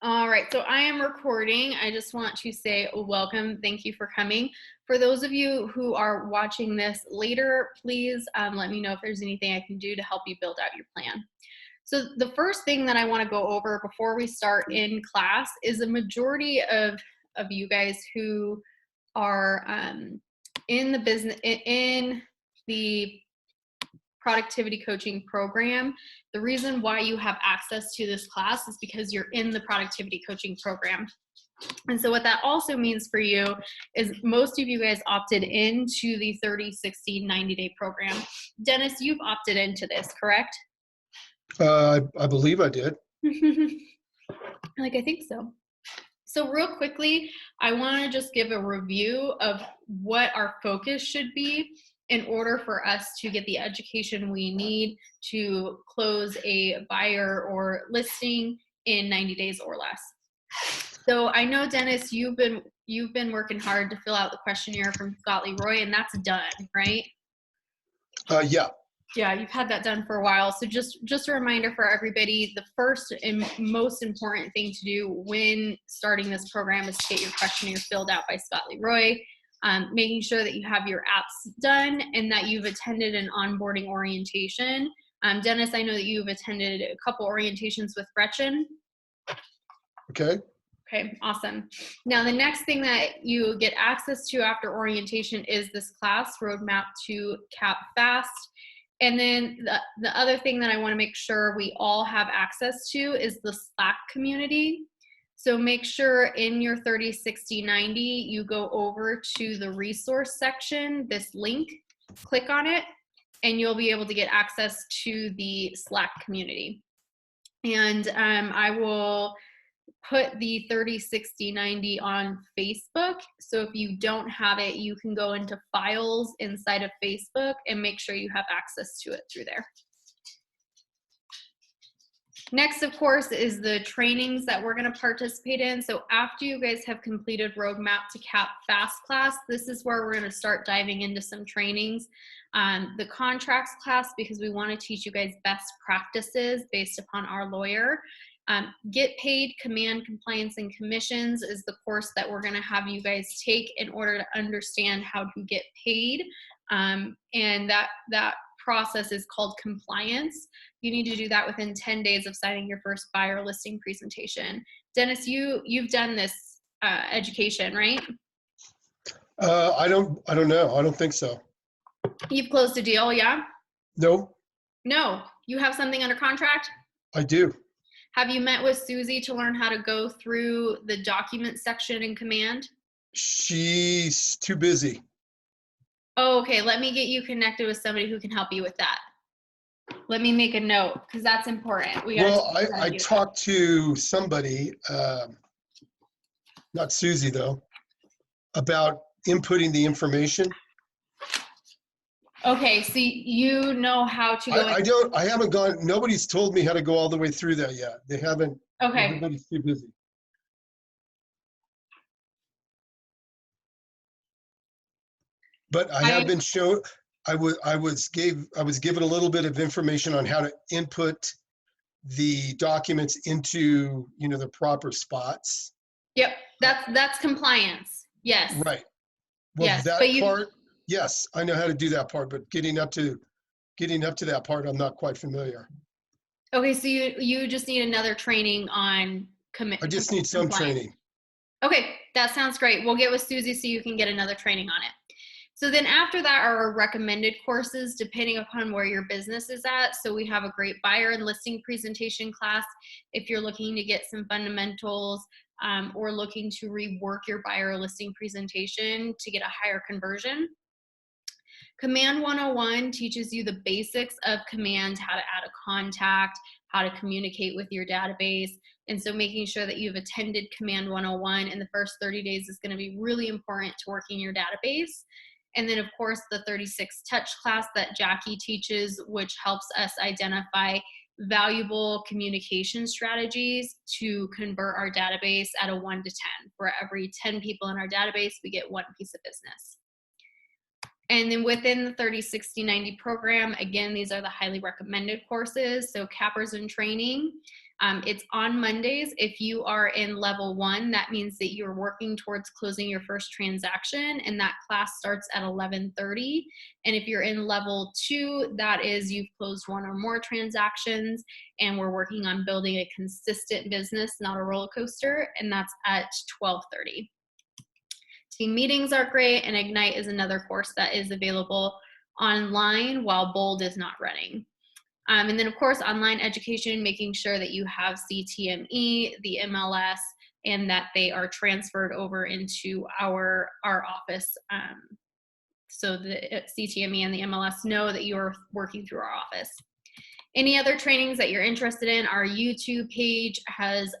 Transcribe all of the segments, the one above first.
All right, so I am recording. I just want to say welcome. Thank you for coming. For those of you who are watching this later, please let me know if there's anything I can do to help you build out your plan. So the first thing that I want to go over before we start in class is a majority of you guys who are in the business, in the productivity coaching program. The reason why you have access to this class is because you're in the productivity coaching program. And so what that also means for you is most of you guys opted into the 30, 60, 90-day program. Dennis, you've opted into this, correct? I believe I did. I think so. So real quickly, I want to just give a review of what our focus should be in order for us to get the education we need to close a buyer or listing in 90 days or less. So I know, Dennis, you've been working hard to fill out the questionnaire from Scott Leroy, and that's done, right? Yeah. Yeah, you've had that done for a while. So just a reminder for everybody, the first and most important thing to do when starting this program is to get your questionnaire filled out by Scott Leroy, making sure that you have your apps done and that you've attended an onboarding orientation. Dennis, I know that you've attended a couple orientations with Gretchen. Okay. Okay, awesome. Now, the next thing that you get access to after orientation is this class, Roadmap to Cap Fast. And then the other thing that I want to make sure we all have access to is the Slack community. So make sure in your 30, 60, 90, you go over to the resource section, this link, click on it, and you'll be able to get access to the Slack community. And I will put the 30, 60, 90 on Facebook. So if you don't have it, you can go into files inside of Facebook and make sure you have access to it through there. Next, of course, is the trainings that we're going to participate in. So after you guys have completed Roadmap to Cap Fast class, this is where we're going to start diving into some trainings. The contracts class, because we want to teach you guys best practices based upon our lawyer. Get Paid, Command, Compliance, and Commissions is the course that we're going to have you guys take in order to understand how to get paid. And that process is called compliance. You need to do that within 10 days of signing your first buyer listing presentation. Dennis, you've done this education, right? I don't know. I don't think so. You've closed a deal, yeah? No. No. You have something under contract? I do. Have you met with Susie to learn how to go through the document section in Command? She's too busy. Oh, okay. Let me get you connected with somebody who can help you with that. Let me make a note because that's important. I talked to somebody, not Susie though, about inputting the information. Okay, so you know how to go. I haven't gone, nobody's told me how to go all the way through that yet. They haven't. Okay. Everybody's too busy. But I have been shown, I was given a little bit of information on how to input the documents into, the proper spots. Yep, that's compliance. Yes. Right. Well, yes, that part, yes, I know how to do that part, but getting up to that part, I'm not quite familiar. Okay, so you just need another training on I just need some training. Okay, that sounds great. We'll get with Susie so you can get another training on it. So then after that are our recommended courses, depending upon where your business is at. So we have a great buyer and listing presentation class if you're looking to get some fundamentals or looking to rework your buyer or listing presentation to get a higher conversion. Command 101 teaches you the basics of Command, how to add a contact, how to communicate with your database. And so making sure that you've attended Command 101 in the first 30 days is going to be really important to working your database. And then, of course, the 36 touch class that Jackie teaches, which helps us identify valuable communication strategies to convert our database at a 1 to 10. For every 10 people in our database, we get one piece of business. And then within the 30, 60, 90 program, again, these are the highly recommended courses. So Cappers in Training, It's on Mondays. If you are in level 1, that means that you're working towards closing your first transaction, and that class starts at 11:30. And if you're in level 2, that is you've closed 1 or more transactions, and we're working on building a consistent business, not a roller coaster, and that's at 12:30. Team meetings are great, and Ignite is another course that is available online while Bold is not running. And then, of course, online education, making sure that you have CTME, the MLS, and that they are transferred over into our office. So the CTME and the MLS know that you're working through our office. Any other trainings that you're interested in, our YouTube page has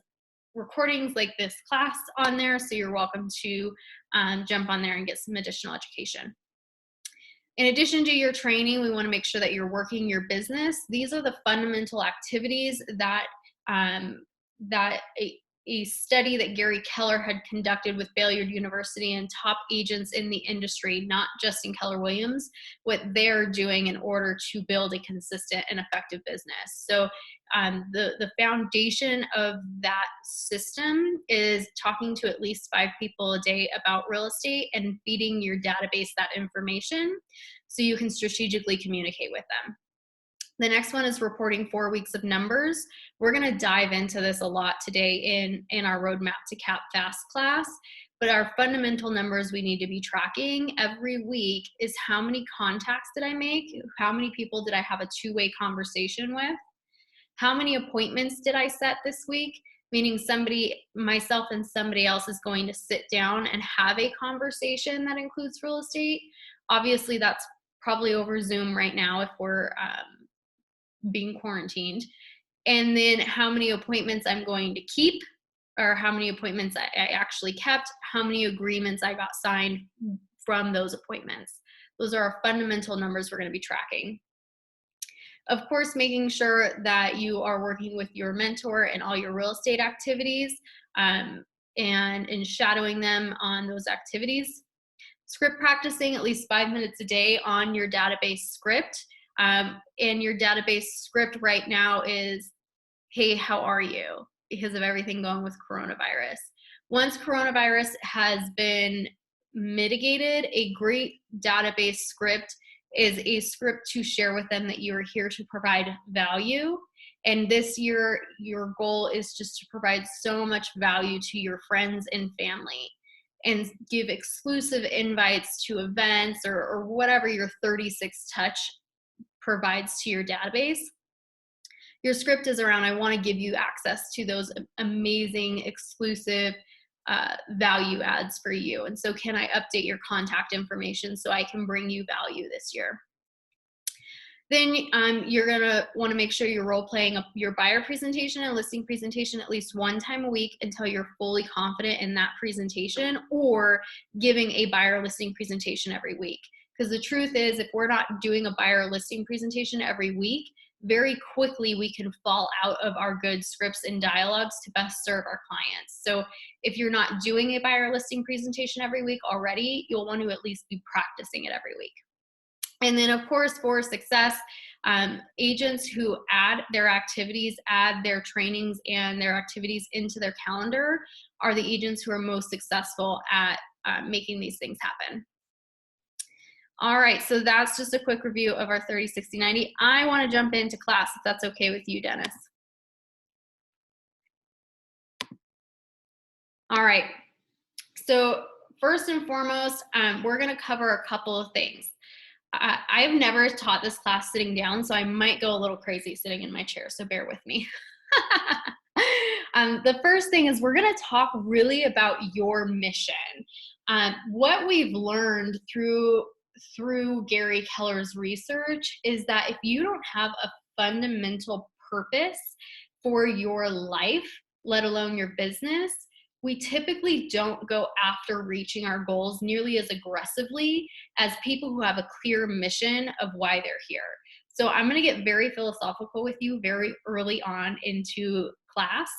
recordings like this class on there, so you're welcome to jump on there and get some additional education. In addition to your training, we want to make sure that you're working your business. These are the fundamental activities that a study that Gary Keller had conducted with Baylor University and top agents in the industry, not just in Keller Williams, what they're doing in order to build a consistent and effective business. So the foundation of that system is talking to at least 5 people a day about real estate and feeding your database that information so you can strategically communicate with them. The next one is reporting 4 weeks of numbers. We're going to dive into this a lot today in our Roadmap to Cap Fast class, but our fundamental numbers we need to be tracking every week is how many contacts did I make? How many people did I have a 2-way conversation with? How many appointments did I set this week? Meaning myself and somebody else is going to sit down and have a conversation that includes real estate. Obviously, that's probably over Zoom right now if we're being quarantined. And then how many appointments I'm going to keep, or how many appointments I actually kept, how many agreements I got signed from those appointments. Those are our fundamental numbers we're going to be tracking. Of course, making sure that you are working with your mentor in all your real estate activities and shadowing them on those activities. Script practicing at least 5 minutes a day on your database script. And your database script right now is, hey, how are you? Because of everything going with coronavirus. Once coronavirus has been mitigated, a great database script is a script to share with them that you're here to provide value. And this year, your goal is just to provide so much value to your friends and family and give exclusive invites to events or whatever your 36 touch provides to your database. Your script is around, I want to give you access to those amazing exclusive value adds for you. And so can I update your contact information so I can bring you value this year? Then you're going to want to make sure you're role playing your buyer presentation and listing presentation at least 1 time a week until you're fully confident in that presentation, or giving a buyer listing presentation every week. Because the truth is, if we're not doing a buyer listing presentation every week, very quickly we can fall out of our good scripts and dialogues to best serve our clients. So if you're not doing a buyer listing presentation every week already, you'll want to at least be practicing it every week. And then, of course, for success, agents who add their activities, add their trainings and their activities into their calendar are the agents who are most successful at making these things happen. All right, so that's just a quick review of our 30, 60, 90. I want to jump into class, if that's okay with you, Dennis. All right, so first and foremost, we're going to cover a couple of things. I've never taught this class sitting down, so I might go a little crazy sitting in my chair, so bear with me. The first thing is we're going to talk really about your mission. What we've learned through Gary Keller's research is that if you don't have a fundamental purpose for your life, let alone your business, we typically don't go after reaching our goals nearly as aggressively as people who have a clear mission of why they're here. So I'm going to get very philosophical with you very early on into class.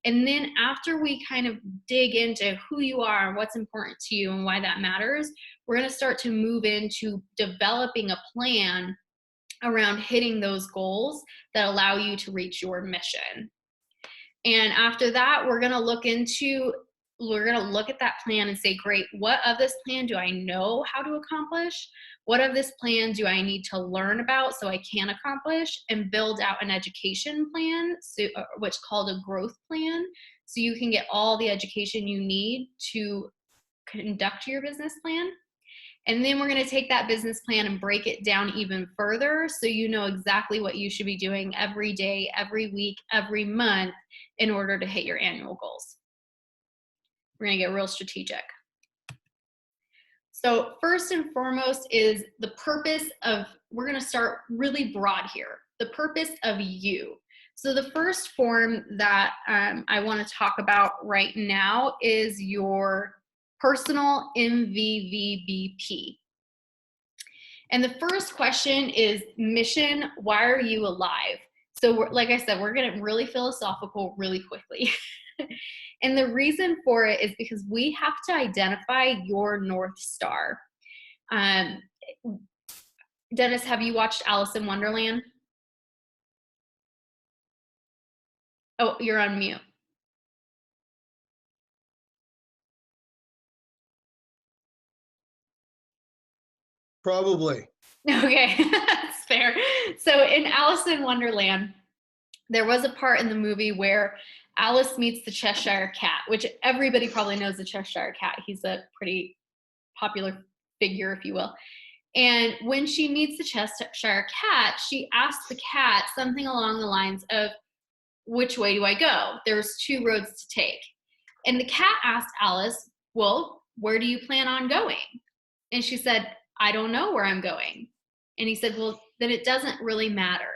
And then after we kind of dig into who you are and what's important to you and why that matters, we're going to start to move into developing a plan around hitting those goals that allow you to reach your mission. And after that, we're going to look at that plan and say, great, what of this plan do I know how to accomplish? What of this plan do I need to learn about so I can accomplish, and build out an education plan, what's called a growth plan, so you can get all the education you need to conduct your business plan. And then we're going to take that business plan and break it down even further so you know exactly what you should be doing every day, every week, every month in order to hit your annual goals. We're going to get real strategic. So first and foremost is the purpose of, we're going to start really broad here, the purpose of you. So the first form that I want to talk about right now is your personal MVVBP. And the first question is mission. Why are you alive? So like I said, we're going to really philosophical really quickly. And the reason for it is because we have to identify your North Star. Dennis, have you watched Alice in Wonderland? Oh, you're on mute. Probably. Okay, that's fair. So in Alice in Wonderland, there was a part in the movie where Alice meets the Cheshire Cat, which everybody probably knows the Cheshire Cat. He's a pretty popular figure, if you will. And when she meets the Cheshire Cat, she asks the cat something along the lines of, which way do I go? There's 2 roads to take. And the cat asked Alice, well, where do you plan on going? And she said, I don't know where I'm going. And he said, well, then it doesn't really matter,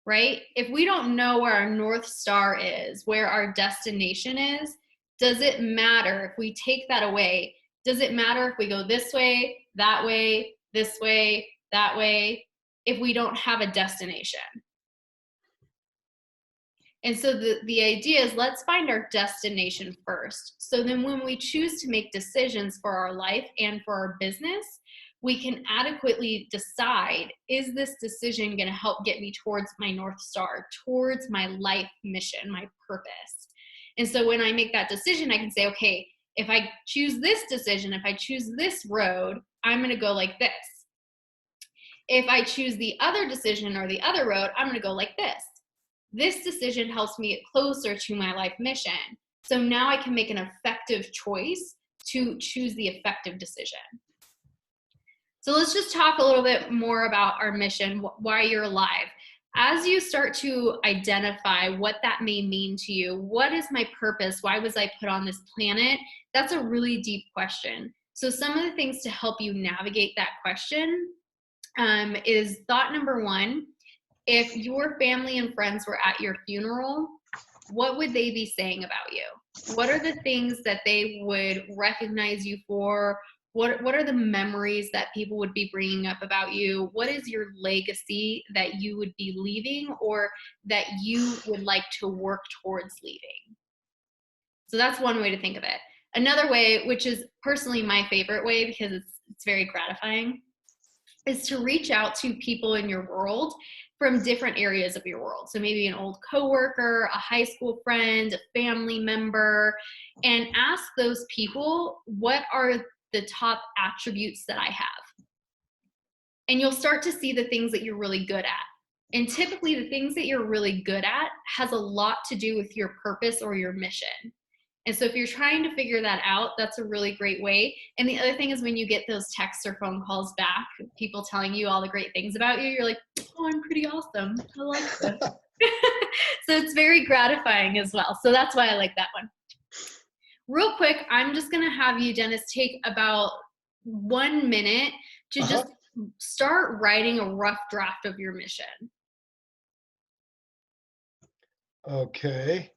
right? If we don't know where our North Star is, where our destination is, does it matter if we take that away? Does it matter if we go this way, that way, this way, that way, if we don't have a destination? And so the idea is, let's find our destination first. So then when we choose to make decisions for our life and for our business, we can adequately decide, is this decision going to help get me towards my North Star, towards my life mission, my purpose? And so when I make that decision, I can say, okay, if I choose this decision, if I choose this road, I'm going to go like this. If I choose the other decision or the other road, I'm going to go like this. This decision helps me get closer to my life mission. So now I can make an effective choice to choose the effective decision. So let's just talk a little bit more about our mission, why you're alive. As you start to identify what that may mean to you, what is my purpose? Why was I put on this planet? That's a really deep question. So some of the things to help you navigate that question is thought number 1. If your family and friends were at your funeral, what would they be saying about you? What are the things that they would recognize you for? What are the memories that people would be bringing up about you? What is your legacy that you would be leaving, or that you would like to work towards leaving? So that's one way to think of it. Another way, which is personally my favorite way because it's very gratifying, is to reach out to people in your world from different areas of your world. So maybe an old coworker, a high school friend, a family member, and ask those people, what are the top attributes that I have? And you'll start to see the things that you're really good at. And typically the things that you're really good at has a lot to do with your purpose or your mission. And so if you're trying to figure that out, that's a really great way. And the other thing is, when you get those texts or phone calls back, people telling you all the great things about you, you're like, oh, I'm pretty awesome. I like this. So it's very gratifying as well. So that's why I like that one. Real quick, I'm just going to have you, Dennis, take about 1 minute to just start writing a rough draft of your mission. Okay.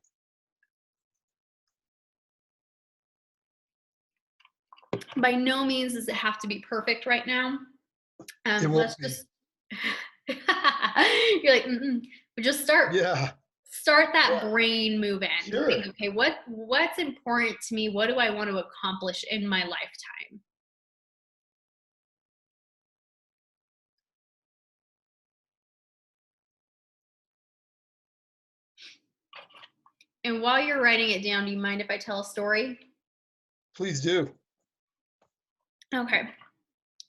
By no means does it have to be perfect right now. Let's just you're like, but just start that brain moving. Sure. Think, okay, what's important to me? What do I want to accomplish in my lifetime? And while you're writing it down, do you mind if I tell a story? Please do. Okay.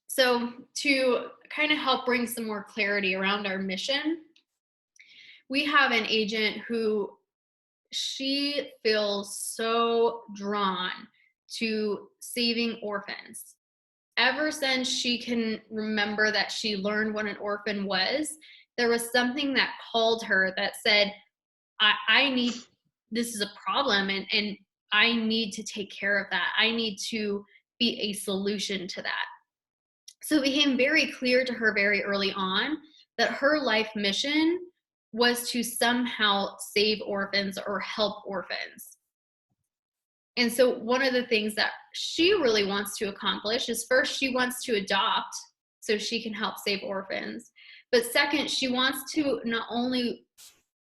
So, to kind of help bring some more clarity around our mission, we have an agent who she feels so drawn to saving orphans. Ever since she can remember that she learned what an orphan was, there was something that called her that said, I need, this is a problem, and I need to take care of that. I need to be a solution to that. So it became very clear to her very early on that her life mission was to somehow save orphans or help orphans. And so one of the things that she really wants to accomplish is, first, she wants to adopt so she can help save orphans. But second, she wants to not only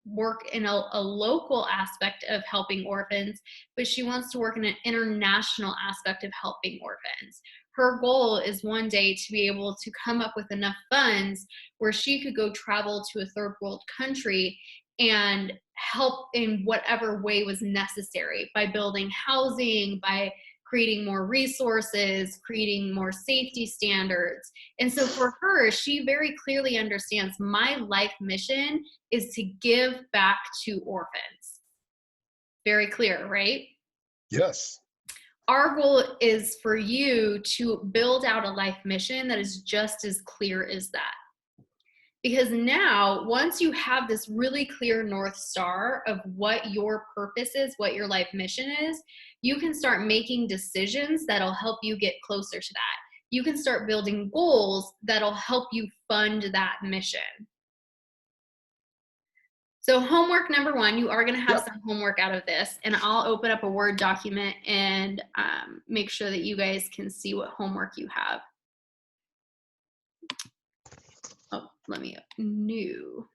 work in a local aspect of helping orphans, but she wants to work in an international aspect of helping orphans. Her goal is one day to be able to come up with enough funds where she could go travel to a third world country and help in whatever way was necessary, by building housing, by creating more resources, creating more safety standards. And so for her, she very clearly understands, my life mission is to give back to orphans. Very clear, right? Yes. Our goal is for you to build out a life mission that is just as clear as that. Because now, once you have this really clear North Star of what your purpose is, what your life mission is, you can start making decisions that'll help you get closer to that. You can start building goals that'll help you fund that mission. So homework number one, you are going to have Yep. some homework out of this, and I'll open up a Word document and make sure that you guys can see what homework you have. Oh, let me new.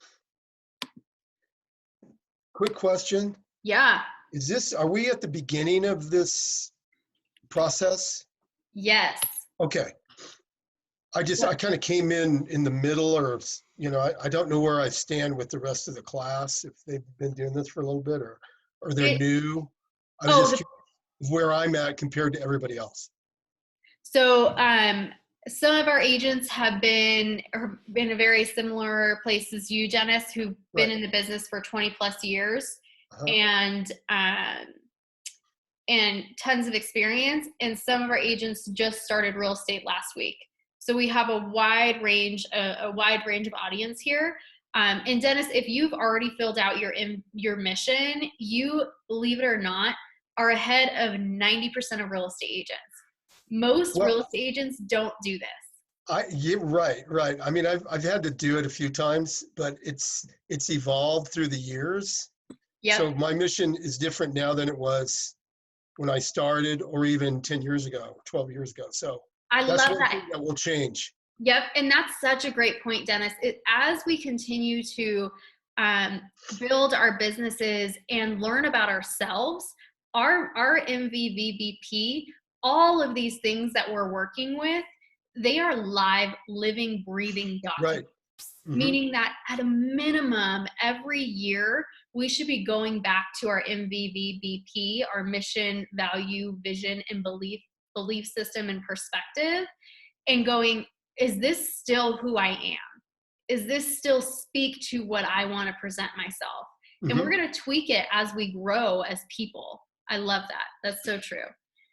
Quick question. Yeah. Are we at the beginning of this process? Yes. Okay. I kind of came in the middle, or, I don't know where I stand with the rest of the class, if they've been doing this for a little bit, or they're new. I was just curious where I'm at compared to everybody else. So some of our agents have been in a very similar place as you, Dennis, who've been in the business for 20 plus years, and tons of experience. And some of our agents just started real estate last week. So we have a wide range of audience here. And Dennis, if you've already filled out your mission, you, believe it or not, are ahead of 90% of real estate agents. Most real estate agents don't do this. Yeah, right. I mean, I've had to do it a few times, but it's evolved through the years. Yep. So my mission is different now than it was when I started, or even 10 years ago, 12 years ago. So I love that. That will change. Yep. And that's such a great point, Dennis. As we continue to build our businesses and learn about ourselves, our MVVBP, all of these things that we're working with, they are live, living, breathing documents. Right. Meaning that at a minimum, every year, we should be going back to our MVVBP, our mission, value, vision, and belief system and perspective, and going, is this still who I am? Is this still speak to what I want to present myself? And we're going to tweak it as we grow as people. I love that. That's so true.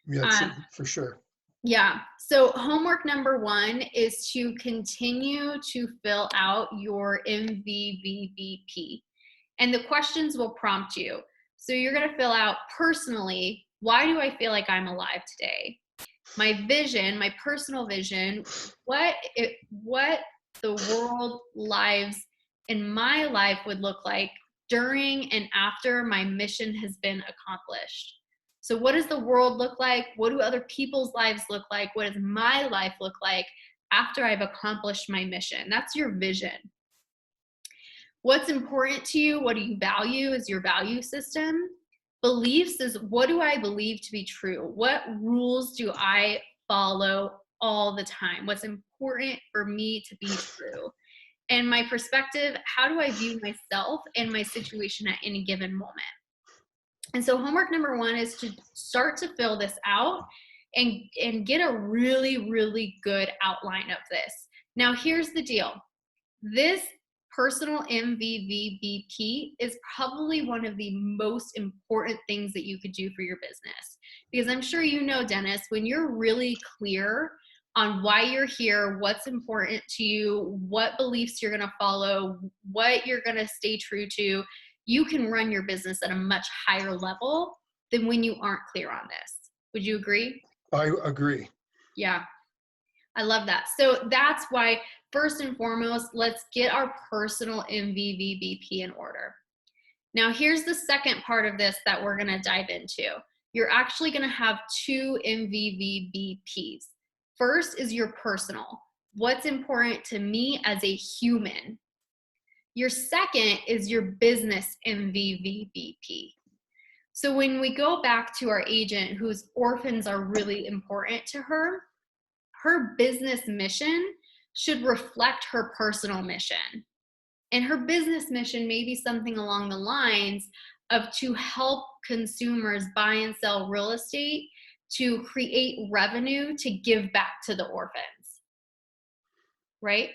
Yeah, for sure. Yeah. So homework number one is to continue to fill out your MVVBP. And the questions will prompt you. So you're going to fill out personally, why do I feel like I'm alive today? My vision, my personal vision, what the world lives in my life would look like during and after my mission has been accomplished. So what does the world look like? What do other people's lives look like? What does my life look like after I've accomplished my mission? That's your vision. What's important to you? What do you value is your value system. Beliefs is, what do I believe to be true? What rules do I follow all the time? What's important for me to be true? And my perspective, how do I view myself and my situation at any given moment? And so homework number 1 is to start to fill this out and get a really, really good outline of this. Now, here's the deal. This personal MVVBP is probably one of the most important things that you could do for your business. Because I'm sure you know, Dennis, when you're really clear on why you're here, what's important to you, what beliefs you're going to follow, what you're going to stay true to, you can run your business at a much higher level than when you aren't clear on this. Would you agree? I agree. Yeah, I love that. So that's why, first and foremost, let's get our personal MVVBP in order. Now, here's the second part of this that we're going to dive into. You're actually going to have 2 MVVBPs. First is your personal. What's important to me as a human? Your second is your business MVVBP. So when we go back to our agent whose orphans are really important to her, her business mission should reflect her personal mission. And her business mission may be something along the lines of to help consumers buy and sell real estate to create revenue to give back to the orphans, right?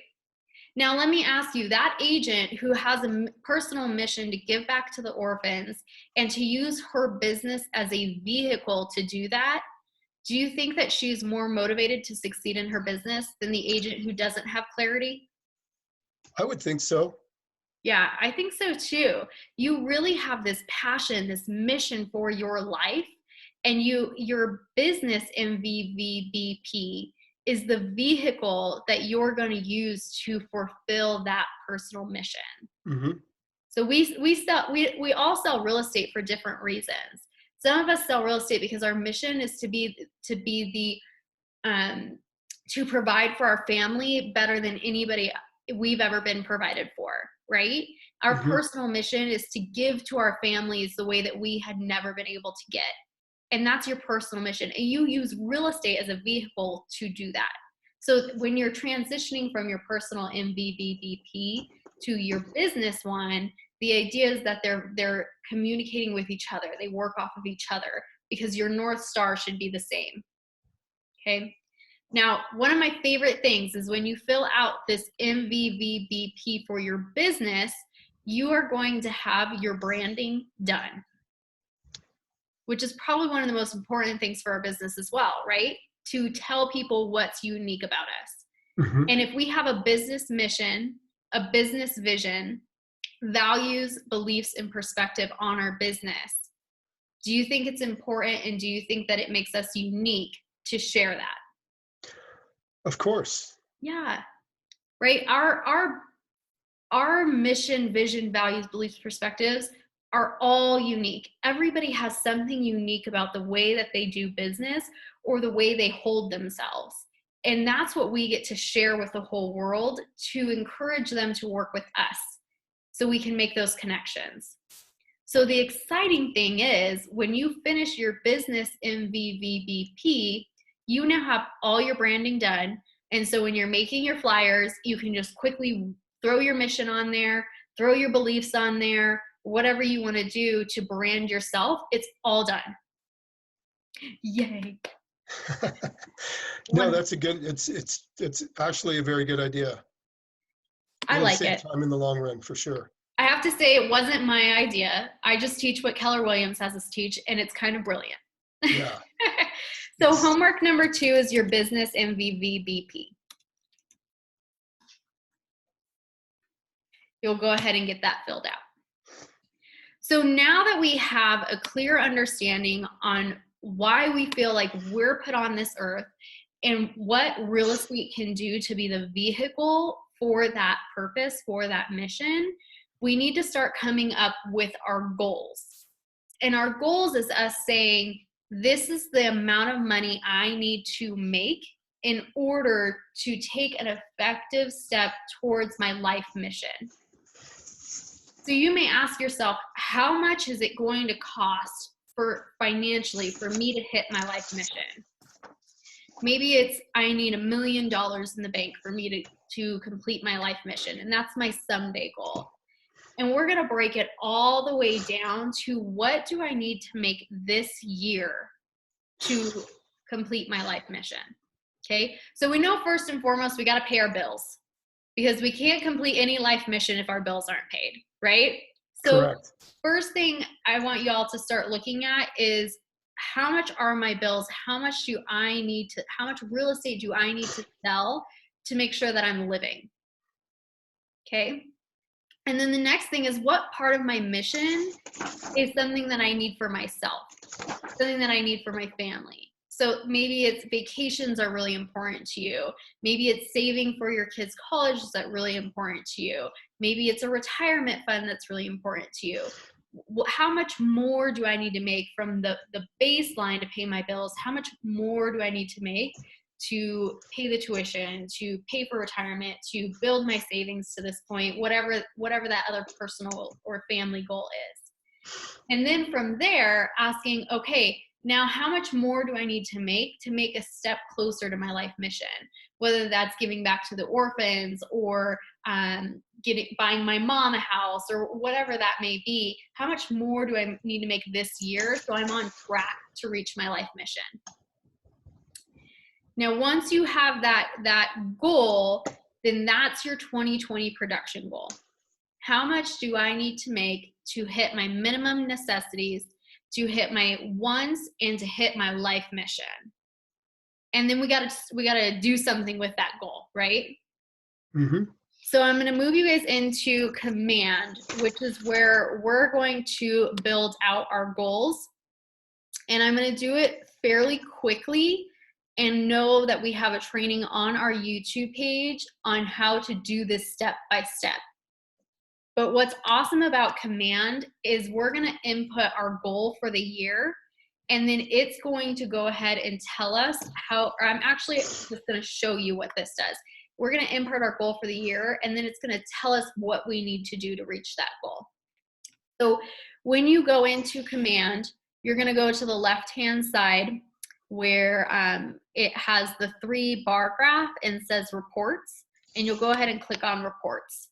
Now, let me ask you, that agent who has a personal mission to give back to the orphans and to use her business as a vehicle to do that, do you think that she's more motivated to succeed in her business than the agent who doesn't have clarity? I would think so. Yeah, I think so too. You really have this passion, this mission for your life, and your business MVVBP is the vehicle that you're going to use to fulfill that personal mission. Mm-hmm. So we all sell real estate for different reasons. Some of us sell real estate because our mission is to provide for our family better than anybody we've ever been provided for, right? Our Mm-hmm. personal mission is to give to our families the way that we had never been able to get. And that's your personal mission. And you use real estate as a vehicle to do that. So when you're transitioning from your personal MVVBP to your business one, the idea is that they're communicating with each other. They work off of each other because your North Star should be the same. Okay. Now, one of my favorite things is when you fill out this MVVBP for your business, you are going to have your branding done, which is probably one of the most important things for our business as well, right? To tell people what's unique about us. Mm-hmm. And if we have a business mission, a business vision, values, beliefs, and perspective on our business, do you think it's important and do you think that it makes us unique to share that? Of course. Yeah, right. Our mission, vision, values, beliefs, perspectives are all unique. Everybody has something unique about the way that they do business or the way they hold themselves. And that's what we get to share with the whole world to encourage them to work with us so we can make those connections. So the exciting thing is when you finish your business MVVBP, you now have all your branding done. And so when you're making your flyers, you can just quickly throw your mission on there, throw your beliefs on there, whatever you want to do to brand yourself, it's all done. Yay. No, that's it's actually a very good idea. I like save it. time in the long run for sure. I have to say it wasn't my idea. I just teach what Keller Williams has us teach, and it's kind of brilliant. Yeah. So Yes. homework number 2 is your business MVVBP. You'll go ahead and get that filled out. So now that we have a clear understanding on why we feel like we're put on this earth and what real estate can do to be the vehicle for that purpose, for that mission, we need to start coming up with our goals. And our goals is us saying, this is the amount of money I need to make in order to take an effective step towards my life mission. So you may ask yourself, how much is it going to cost financially for me to hit my life mission? Maybe it's, I need $1 million in the bank for me to complete my life mission. And that's my someday goal. And we're going to break it all the way down to what do I need to make this year to complete my life mission. Okay. So we know first and foremost, we got to pay our bills because we can't complete any life mission if our bills aren't paid, right? So Correct. first thing I want y'all to start looking at is how much are my bills? How much how much real estate do I need to sell to make sure that I'm living? Okay. And then the next thing is what part of my mission is something that I need for myself, something that I need for my family. So maybe it's vacations are really important to you. Maybe it's saving for your kids' college that's really important to you. Maybe it's a retirement fund that's really important to you. How much more do I need to make from the baseline to pay my bills? How much more do I need to make to pay the tuition, to pay for retirement, to build my savings to this point, whatever that other personal or family goal is? And then from there, asking, okay, now how much more do I need to make a step closer to my life mission? Whether that's giving back to the orphans or buying my mom a house or whatever that may be. How much more do I need to make this year so I'm on track to reach my life mission? Now, once you have that goal, then that's your 2020 production goal. How much do I need to make to hit my minimum necessities, to hit my wants, and to hit my life mission? And then we gotta do something with that goal, right? Mm-hmm. So I'm gonna move you guys into command, which is where we're going to build out our goals. And I'm gonna do it fairly quickly and know that we have a training on our YouTube page on how to do this step by step. But what's awesome about command is we're going to input our goal for the year, and then it's going to go ahead and tell us or I'm actually just going to show you what this does. We're going to input our goal for the year, and then it's going to tell us what we need to do to reach that goal. So when you go into command, you're going to go to the left-hand side where it has the 3-bar graph and says reports, and you'll go ahead and click on reports.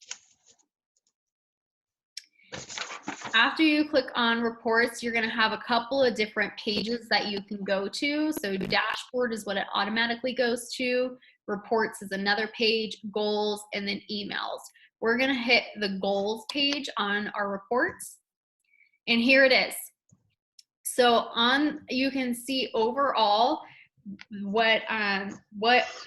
After you click on reports, you're going to have a couple of different pages that you can go to. So dashboard is what it automatically goes to. Reports is another page, goals, and then emails. We're going to hit the goals page on our reports. And here it is. So you can see overall what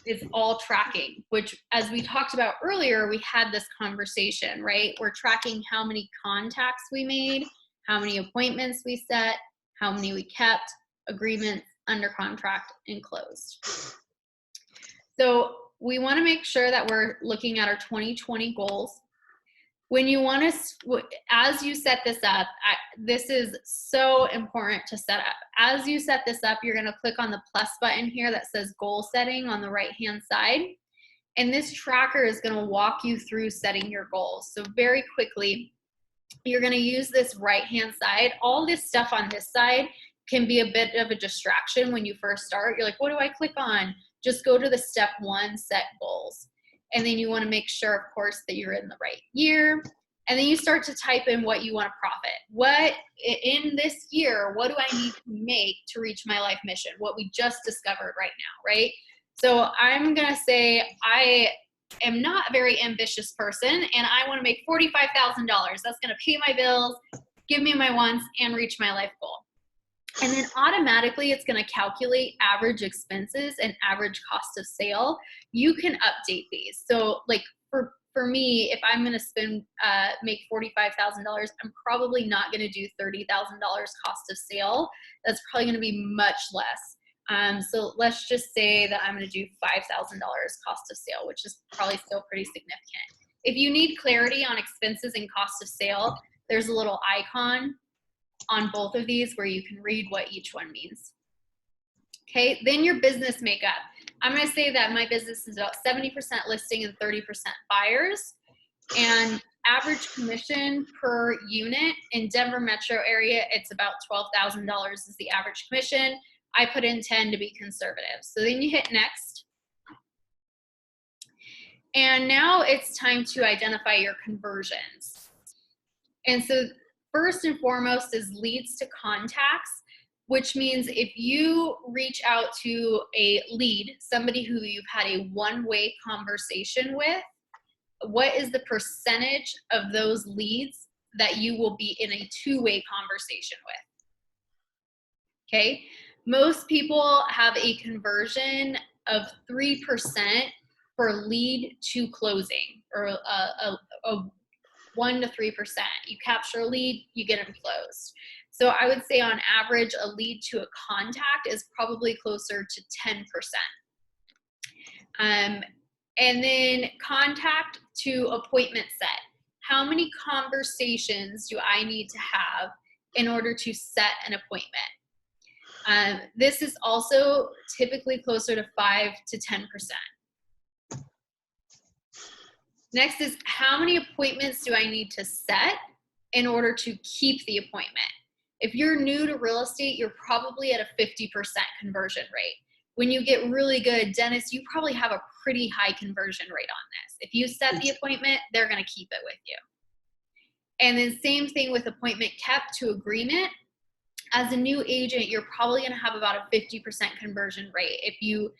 is all tracking, which, as we talked about earlier, we had this conversation, right? We're tracking how many contacts we made, how many appointments we set, how many we kept, agreements under contract, and closed. So we want to make sure that we're looking at our 2020 goals. When you want to, as you set this up, this is so important to set up. As you set this up, you're going to click on the plus button here that says goal setting on the right-hand side. And this tracker is going to walk you through setting your goals. So very quickly, you're going to use this right-hand side. All this stuff on this side can be a bit of a distraction when you first start. You're like, what do I click on? Just go to the step 1, set goals. And then you want to make sure, of course, that you're in the right year. And then you start to type in what you want to profit. What in this year, what do I need to make to reach my life mission? What we just discovered right now, right? So I'm going to say I am not a very ambitious person, and I want to make $45,000. That's going to pay my bills, give me my wants, and reach my life goal. And then automatically it's going to calculate average expenses and average cost of sale. You can update these. So like for me, if I'm going to make $45,000, I'm probably not going to do $30,000 cost of sale. That's probably going to be much less. So let's just say that I'm going to do $5,000 cost of sale, which is probably still pretty significant. If you need clarity on expenses and cost of sale, there's a little icon on both of these where you can read what each one means. Okay, then your business makeup. I'm going to say that my business is about 70% listing and 30% buyers. And average commission per unit in Denver metro area, it's about $12,000 is the average commission. I put in 10 to be conservative. So then you hit next. And now it's time to identify your conversions. And so first and foremost is leads to contacts, which means if you reach out to a lead, somebody who you've had a one-way conversation with, what is the percentage of those leads that you will be in a two-way conversation with? Okay, most people have a conversion of 3% for lead to closing, or a 1 to 3%. You capture a lead, you get them closed. So I would say on average, a lead to a contact is probably closer to 10%. And then contact to appointment set. How many conversations do I need to have in order to set an appointment? This is also typically closer to 5 to 10%. Next is how many appointments do I need to set in order to keep the appointment? If you're new to real estate, you're probably at a 50% conversion rate. When you get really good, Dennis, you probably have a pretty high conversion rate on this. If you set the appointment, they're going to keep it with you. And then same thing with appointment kept to agreement. As a new agent, you're probably going to have about a 50% conversion rate. If you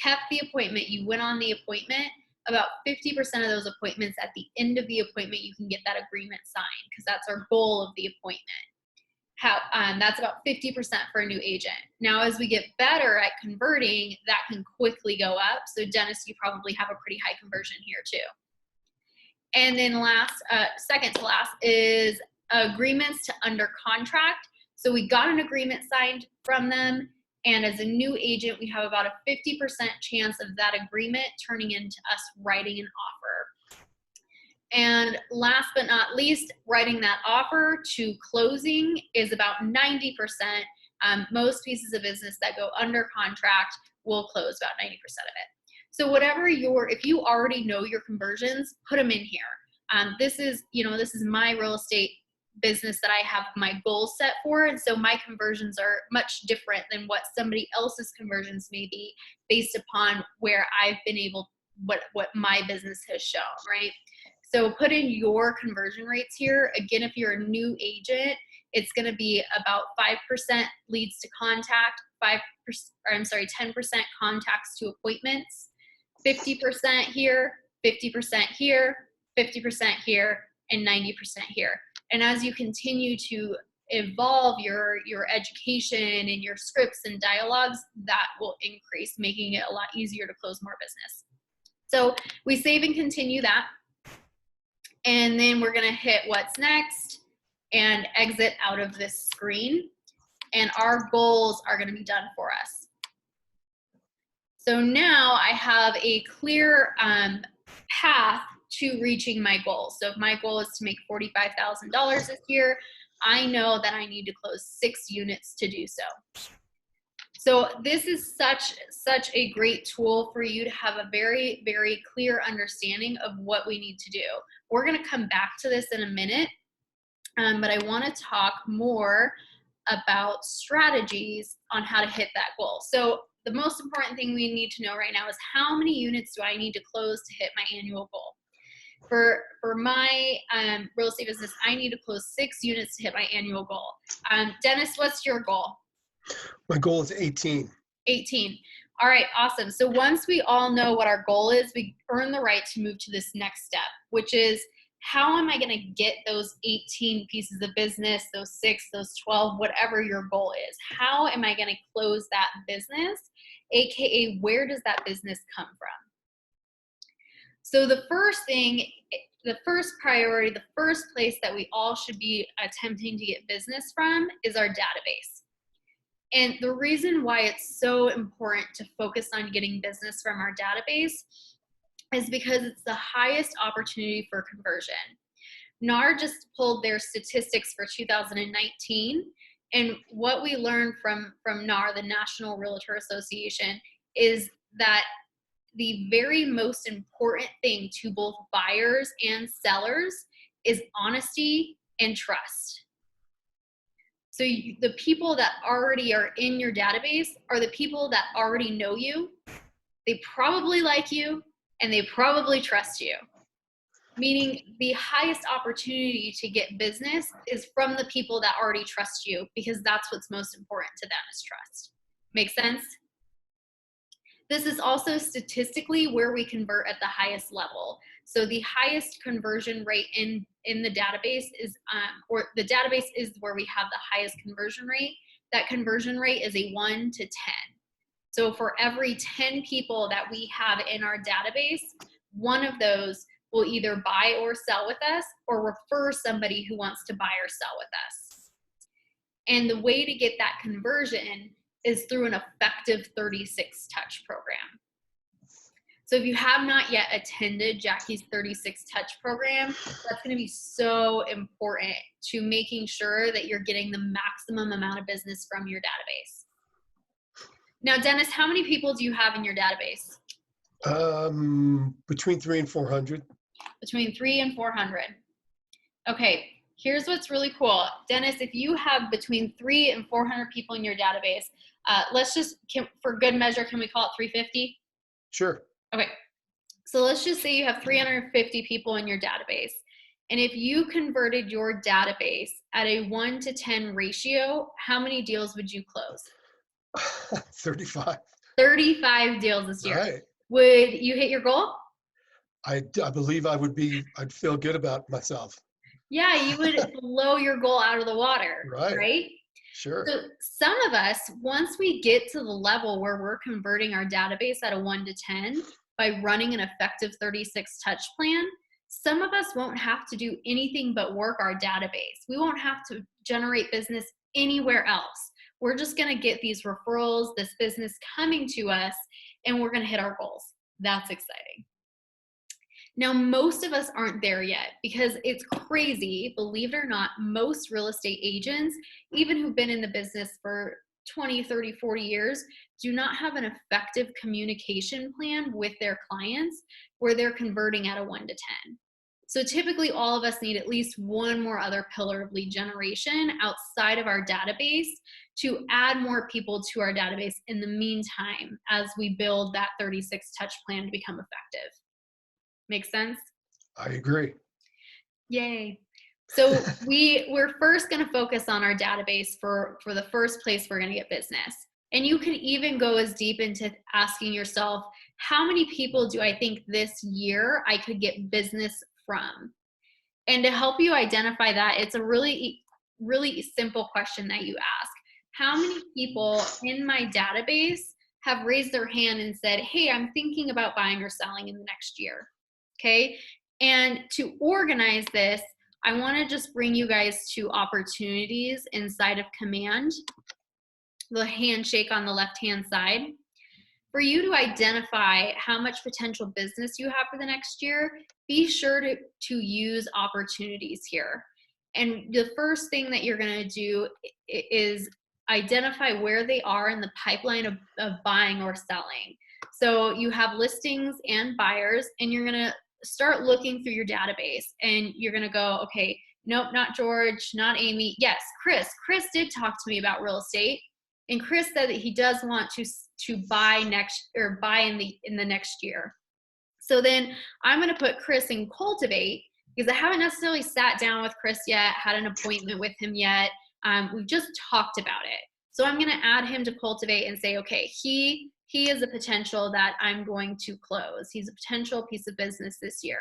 kept the appointment, you went on the appointment, about 50% of those appointments, at the end of the appointment, you can get that agreement signed, because that's our goal of the appointment. That's about 50% for a new agent. Now, as we get better at converting, that can quickly go up. So Dennis, you probably have a pretty high conversion here too. And then second to last is agreements to under contract. So we got an agreement signed from them, and as a new agent, we have about a 50% chance of that agreement turning into us writing an offer. And last but not least, writing that offer to closing is about 90%. Most pieces of business that go under contract will close about 90% of it. So whatever if you already know your conversions, put them in here. This is my real estate business that I have my goals set for, and so my conversions are much different than what somebody else's conversions may be, based upon where I've been what my business has shown, right? So put in your conversion rates here. Again, if you're a new agent, it's going to be about 5% leads to contact, 10% contacts to appointments, 50% here, 50% here, 50% here, and 90% here. And as you continue to evolve your education and your scripts and dialogues, that will increase, making it a lot easier to close more business. So we save and continue that. And then we're going to hit what's next and exit out of this screen. And our goals are going to be done for us. So now I have a clear path to reaching my goal. So if my goal is to make $45,000 this year, I know that I need to close 6 units to do so. So this is such a great tool for you to have a very, very clear understanding of what we need to do. We're going to come back to this in a minute, but I want to talk more about strategies on how to hit that goal. So the most important thing we need to know right now is how many units do I need to close to hit my annual goal? For my real estate business, I need to close 6 units to hit my annual goal. Dennis, what's your goal? My goal is 18. 18. All right, awesome. So once we all know what our goal is, we earn the right to move to this next step, which is how am I going to get those 18 pieces of business, those 6, those 12, whatever your goal is? How am I going to close that business? AKA, where does that business come from? So the first thing, the first priority, the first place that we all should be attempting to get business from is our database. And the reason why it's so important to focus on getting business from our database is because it's the highest opportunity for conversion. NAR just pulled their statistics for 2019, and what we learned from NAR, the National Realtor Association, is that the very most important thing to both buyers and sellers is honesty and trust. So the people that already are in your database are the people that already know you. They probably like you, and they probably trust you. meaning the highest opportunity to get business is from the people that already trust you, because that's what's most important to them is trust. Make sense? This is also statistically where we convert at the highest level. So the highest conversion rate in the database is, or the database is where we have the highest conversion rate. That conversion rate is a 1 to 10. So for every 10 people that we have in our database, one of those will either buy or sell with us or refer somebody who wants to buy or sell with us. And the way to get that conversion is through an effective 36 touch program. So if you have not yet attended Jackie's 36 touch program, that's going to be so important to making sure that you're getting the maximum amount of business from your database. Now, Dennis, how many people do you have in your database? Between 300 and 400. Between 300 and 400. Okay, here's what's really cool. Dennis, if you have between 300 and 400 people in your database, let's just, for good measure, can we call it 350? Sure. Okay, so let's just say you have 350 people in your database. And if you converted your database at a 1 to 10 ratio, how many deals would you close? 35. 35 deals this year. Right. Would you hit your goal? I believe I'd feel good about myself. Yeah, you would blow your goal out of the water, right? Sure. So some of us, once we get to the level where we're converting our database at a 1 to 10 by running an effective 36 touch plan, some of us won't have to do anything but work our database. We won't have to generate business anywhere else. We're just going to get these referrals, this business coming to us, and we're going to hit our goals. That's exciting. Now, most of us aren't there yet because it's crazy. Believe it or not, most real estate agents, even who've been in the business for 20, 30, 40 years, do not have an effective communication plan with their clients where they're converting at a 1 to 10. So typically all of us need at least one more other pillar of lead generation outside of our database to add more people to our database in the meantime as we build that 36 touch plan to become effective. Make sense? I agree. Yay. So we're first going to focus on our database for the first place we're going to get business. And you could even go as deep into asking yourself, how many people do I think this year I could get business from? And to help you identify that, it's a really, really simple question that you ask. How many people in my database have raised their hand and said, hey, I'm thinking about buying or selling in the next year? Okay. And to organize this, I want to just bring you guys to opportunities inside of Command, the handshake on the left-hand side. For you to identify how much potential business you have for the next year, be sure to use opportunities here. And the first thing that you're going to do is identify where they are in the pipeline of buying or selling. So you have listings and buyers, and you're going to start looking through your database, and you're going to go, okay, nope, not George, not Amy. Yes, Chris. Chris did talk to me about real estate. And Chris said that he does want to buy in the next year. So then I'm going to put Chris in cultivate because I haven't necessarily sat down with Chris yet, had an appointment with him yet. We've just talked about it. So I'm going to add him to cultivate and say, okay, he is a potential that I'm going to close. He's a potential piece of business this year.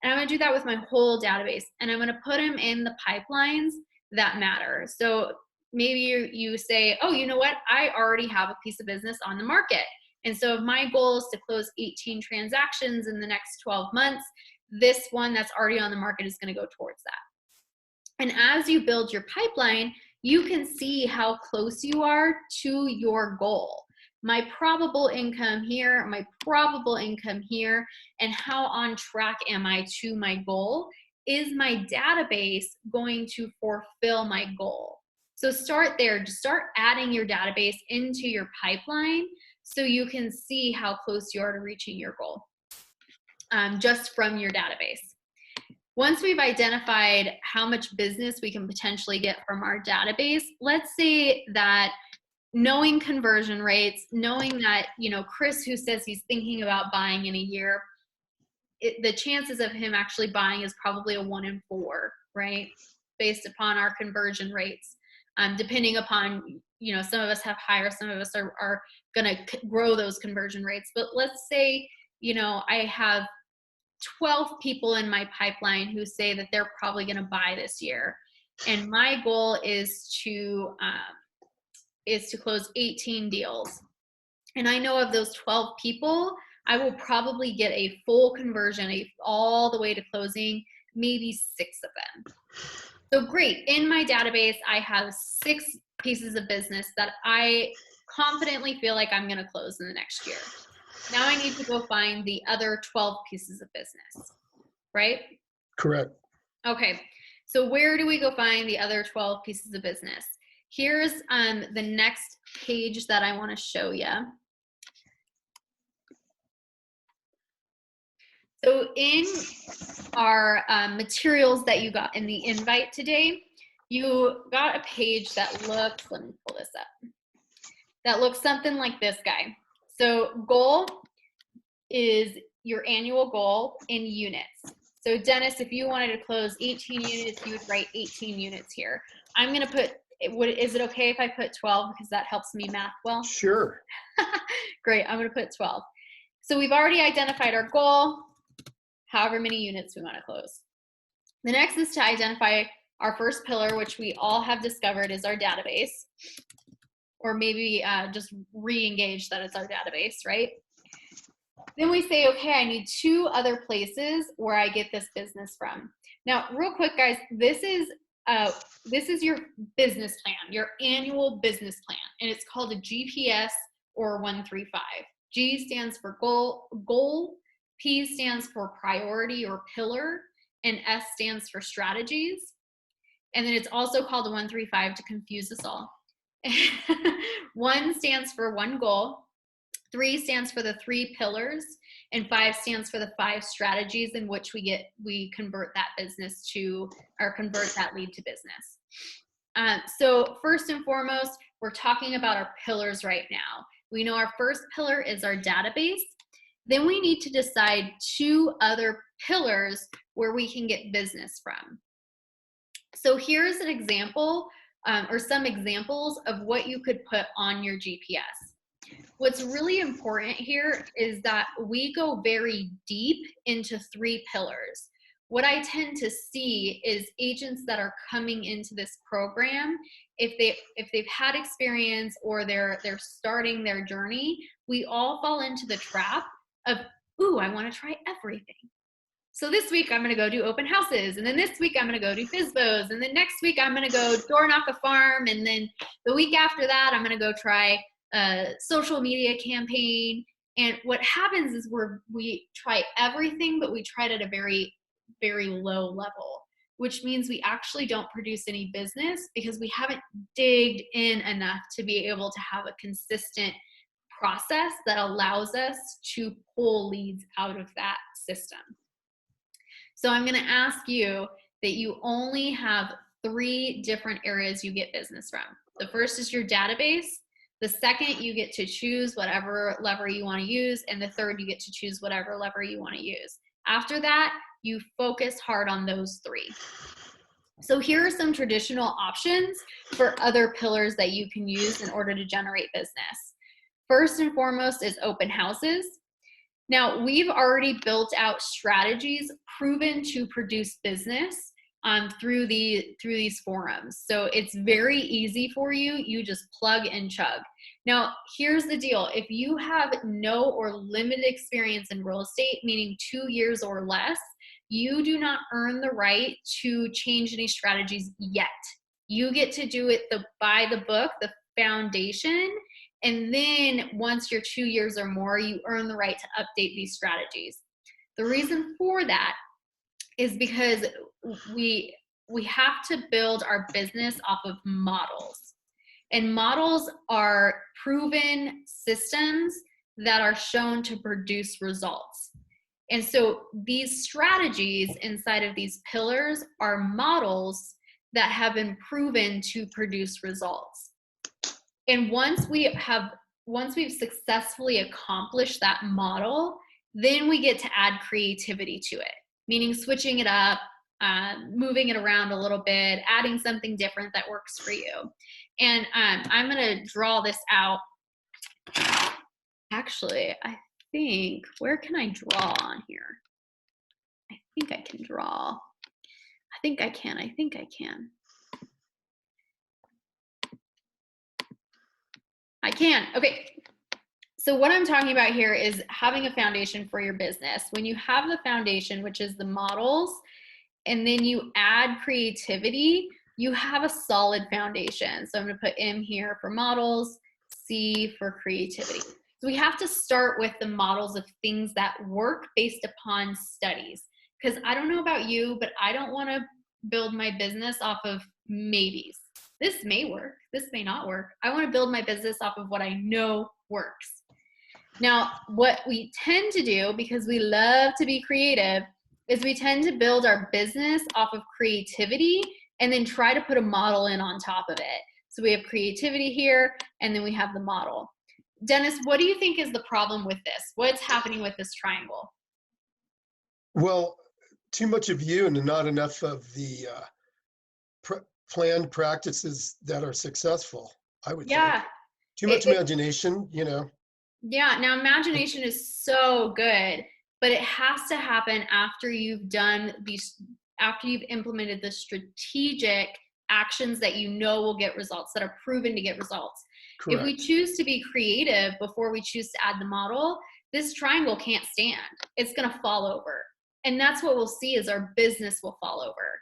And I'm going to do that with my whole database. And I'm going to put him in the pipelines that matter. So maybe you say, oh, you know what? I already have a piece of business on the market. And so if my goal is to close 18 transactions in the next 12 months, this one that's already on the market is going to go towards that. And as you build your pipeline, you can see how close you are to your goal. My probable income here, my probable income here, and how on track am I to my goal? Is my database going to fulfill my goal? So start there. Just start adding your database into your pipeline so you can see how close you are to reaching your goal just from your database. Once we've identified how much business we can potentially get from our database, let's say that knowing conversion rates, knowing that, Chris, who says he's thinking about buying in a year, the chances of him actually buying is probably a 1 in 4, right? Based upon our conversion rates. Depending upon, you know, some of us have higher, some of us are going to grow those conversion rates. But let's say, you know, I have 12 people in my pipeline who say that they're probably going to buy this year. And my goal is to close 18 deals. And I know of those 12 people, I will probably get a full conversion, all the way to closing, maybe 6 of them. So great. In my database, I have 6 pieces of business that I confidently feel like I'm going to close in the next year. Now I need to go find the other 12 pieces of business, right? Correct. Okay. So where do we go find the other 12 pieces of business? Here's the next page that I want to show you. So in our materials that you got in the invite today, you got a page that looks, let me pull this up, that looks something like this guy. So goal is your annual goal in units. So Dennis, if you wanted to close 18 units, you would write 18 units here. I'm going to put, is it okay if I put 12 because that helps me math well? Sure. Great, I'm going to put 12. So we've already identified our goal, however many units we want to close. The next is to identify our first pillar, which we all have discovered is our database, or maybe just re-engage that it's our database, right? Then we say, okay, I need 2 other places where I get this business from. Now, real quick, guys, this is your business plan, your annual business plan, and it's called a GPS or 135. G stands for goal, P stands for priority or pillar, and S stands for strategies. And then it's also called a 135 to confuse us all. 1 stands for 1 goal, 3 stands for the 3 pillars, and 5 stands for the 5 strategies in which we convert that business to, or convert that lead to business. So first and foremost, we're talking about our pillars right now. We know our first pillar is our database. Then we need to decide 2 other pillars where we can get business from. So here's an example, or some examples of what you could put on your GPS. What's really important here is that we go very deep into 3 pillars. What I tend to see is agents that are coming into this program, if they've had experience or they're starting their journey, we all fall into the trap of, ooh, I want to try everything. So this week I'm going to go do open houses, and then this week I'm going to go do FSBOs, and then next week I'm going to go door knock a farm, and then the week after that I'm going to go try a social media campaign. And what happens is we try everything, but we try it at a very, very low level, which means we actually don't produce any business because we haven't digged in enough to be able to have a consistent process that allows us to pull leads out of that system. So I'm going to ask you that you only have 3 different areas you get business from. The first is your database. The second, you get to choose whatever lever you want to use. And the third, you get to choose whatever lever you want to use. After that, you focus hard on those 3. So here are some traditional options for other pillars that you can use in order to generate business. First and foremost is open houses. Now, we've already built out strategies proven to produce business through these forums. So it's very easy for you. You just plug and chug. Now, here's the deal. If you have no or limited experience in real estate, meaning 2 years or less, you do not earn the right to change any strategies yet. You get to do it by the book, the foundation. And then once you're 2 years or more, you earn the right to update these strategies. The reason for that is because we have to build our business off of models. And models are proven systems that are shown to produce results. And so these strategies inside of these pillars are models that have been proven to produce results. And once we've successfully accomplished that model, Then we get to add creativity to it, meaning switching it up, moving it around a little bit, adding something different that works for you. And I'm going to draw this out. Actually, I think, where can I draw on here? I think I can draw. I think I can. I can. Okay. So what I'm talking about here is having a foundation for your business. When you have the foundation, which is the models, and then you add creativity, you have a solid foundation. So I'm going to put M here for models, C for creativity. So we have to start with the models of things that work based upon studies. Because I don't know about you, but I don't want to build my business off of maybes. This may work, this may not work. I want to build my business off of what I know works. Now, what we tend to do, because we love to be creative, is we tend to build our business off of creativity and then try to put a model in on top of it. So we have creativity here, and then we have the model. Dennis, what do you think is the problem with this? What's happening with this triangle? Well, too much of you and not enough of the planned practices that are successful, I would think. Too much imagination, you know. Yeah, now imagination is so good, but it has to happen after you've done these, after you've implemented the strategic actions that you know will get results, that are proven to get results. Correct. If we choose to be creative before we choose to add the model, this triangle can't stand. It's going to fall over. And that's what we'll see, is our business will fall over.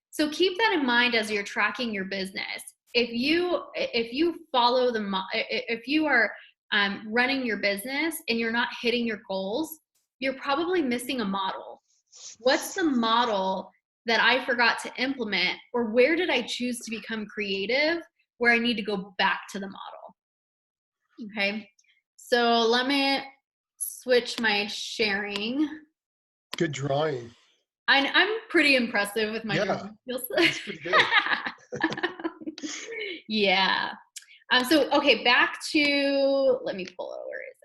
So keep that in mind as you're tracking your business. If you follow if you are running your business and you're not hitting your goals, you're probably missing a model. What's the model that I forgot to implement, or where did I choose to become creative where I need to go back to the model? Okay, so let me switch my sharing. Good drawing. I'm pretty impressive with my drawing skills. That's pretty good. Yeah. So, okay, back to, let me pull it. Where is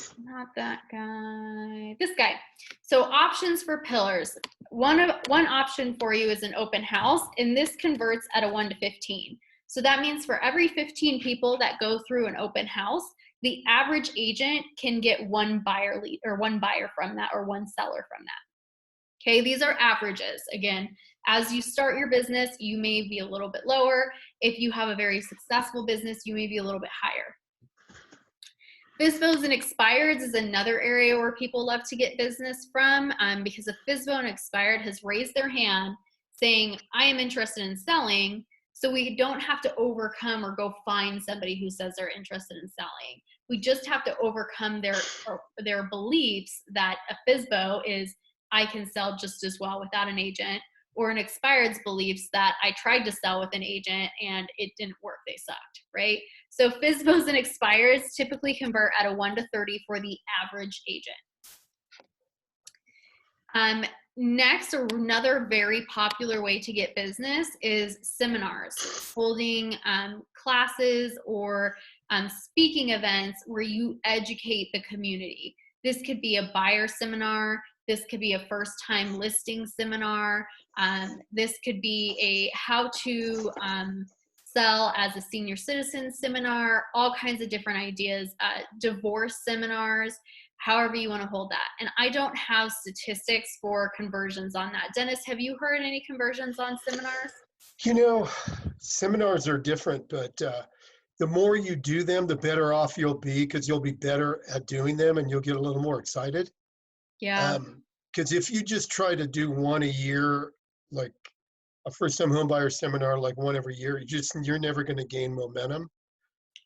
it? Not that guy. This guy. So options for pillars. One option for you is an open house, and this converts at a 1 to 15. So that means for every 15 people that go through an open house, the average agent can get one buyer lead, or one buyer from that, or one seller from that. Okay, these are averages. Again, as you start your business, you may be a little bit lower. If you have a very successful business, you may be a little bit higher. FSBOs and expireds is another area where people love to get business from, because a FSBO and expired has raised their hand saying, I am interested in selling, so we don't have to overcome or go find somebody who says they're interested in selling. We just have to overcome their beliefs that a FSBO is, I can sell just as well without an agent, or an expired's beliefs that I tried to sell with an agent and it didn't work, they sucked, right? So FSBOs and expireds typically convert at a 1 to 30 for the average agent. Next, another very popular way to get business is seminars, holding classes or speaking events where you educate the community. This could be a buyer seminar. This could be a first-time listing seminar. This could be a how to sell as a senior citizen seminar, all kinds of different ideas, divorce seminars, however you want to hold that. And I don't have statistics for conversions on that. Dennis, have you heard any conversions on seminars? You know, seminars are different, but the more you do them, the better off you'll be, because you'll be better at doing them and you'll get a little more excited. Yeah. Because if you just try to do one a year, like a first-time home buyer seminar, like one every year, you're never going to gain momentum.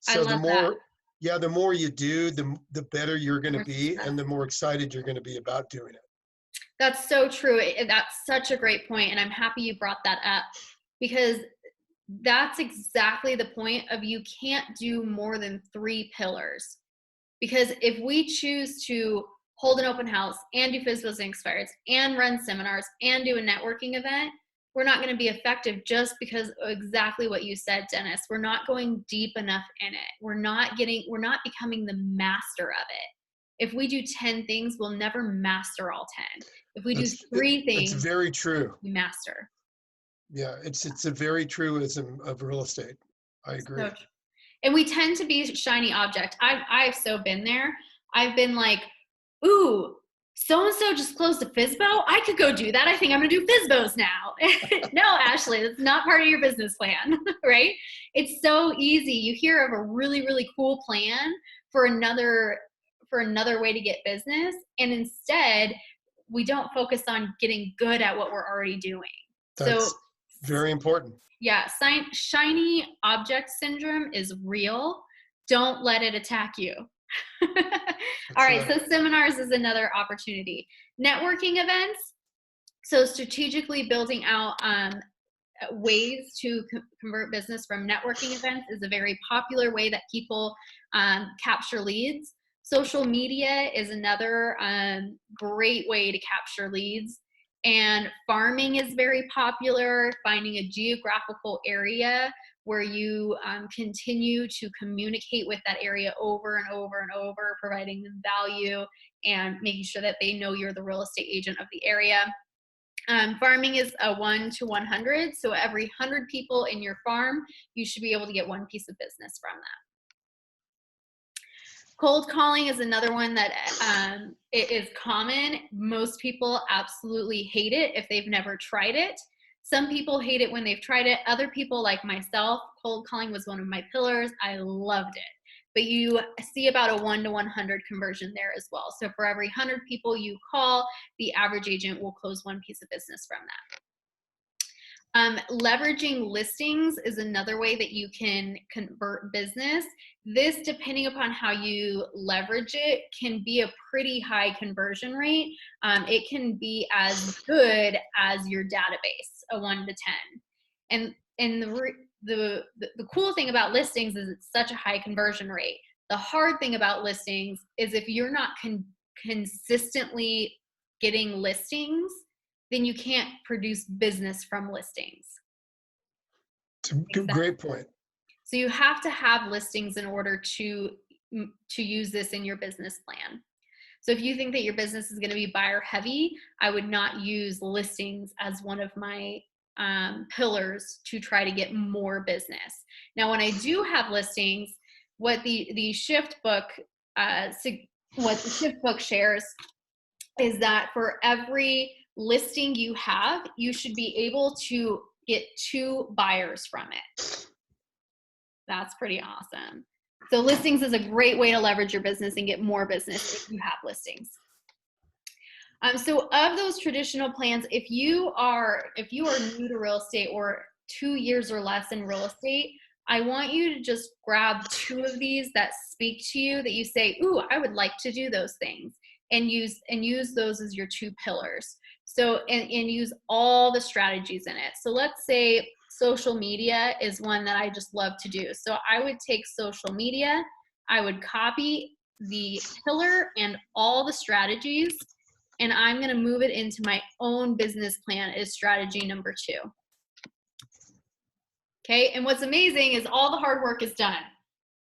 So the more you do, the better you're going to be, and the more excited you're going to be about doing it. That's so true. That's such a great point, and I'm happy you brought that up, because that's exactly the point of, you can't do more than 3 pillars. Because if we choose to hold an open house and do FSBOs and expireds and run seminars and do a networking event, we're not going to be effective just because of exactly what you said, Dennis. We're not going deep enough in it. We're not becoming the master of it. If we do 10 things, we'll never master all 10. If we do 3 things, it's very true. we master. Yeah, it's a very truism of real estate. I agree. So, and we tend to be shiny object. I've so been there. I've been like, ooh, so-and-so just closed a FSBO. I could go do that. I think I'm gonna do FSBOs now. No, Ashley, that's not part of your business plan, right? It's so easy. You hear of a really, really cool plan for another way to get business, and instead we don't focus on getting good at what we're already doing. That's very important. Yeah, shiny object syndrome is real. Don't let it attack you. All right, so seminars is another opportunity. Networking events. So strategically building out ways to convert business from networking events is a very popular way that people capture leads. Social media is another great way to capture leads. And farming is very popular, finding a geographical area where you continue to communicate with that area over and over and over, providing them value and making sure that they know you're the real estate agent of the area. Farming is a 1 to 100. So every 100 people in your farm, you should be able to get one piece of business from that. Cold calling is another one that it is common. Most people absolutely hate it if they've never tried it. Some people hate it when they've tried it. Other people, like myself, cold calling was one of my pillars. I loved it. But you see about a 1 to 100 conversion there as well. So for every 100 people you call, the average agent will close one piece of business from that. Leveraging listings is another way that you can convert business. This, depending upon how you leverage it, can be a pretty high conversion rate. It can be as good as your database, a 1 to 10. And the cool thing about listings is it's such a high conversion rate. The hard thing about listings is if you're not consistently getting listings, then you can't produce business from listings. It's a great point. So you have to have listings in order to use this in your business plan. So if you think that your business is going to be buyer heavy, I would not use listings as one of my pillars to try to get more business. Now, when I do have listings, what the shift book shares is that for every listing you have, you should be able to get 2 buyers from it. That's pretty awesome. So listings is a great way to leverage your business and get more business if you have listings. So of those traditional plans, if you are new to real estate or 2 years or less in real estate, I want you to just grab 2 of these that speak to you, that you say, ooh, I would like to do those things, and use those as your 2 pillars. So, and use all the strategies in it. So let's say social media is one that I just love to do. So I would take social media, I would copy the pillar and all the strategies, and I'm going to move it into my own business plan as strategy number 2. Okay, and what's amazing is all the hard work is done.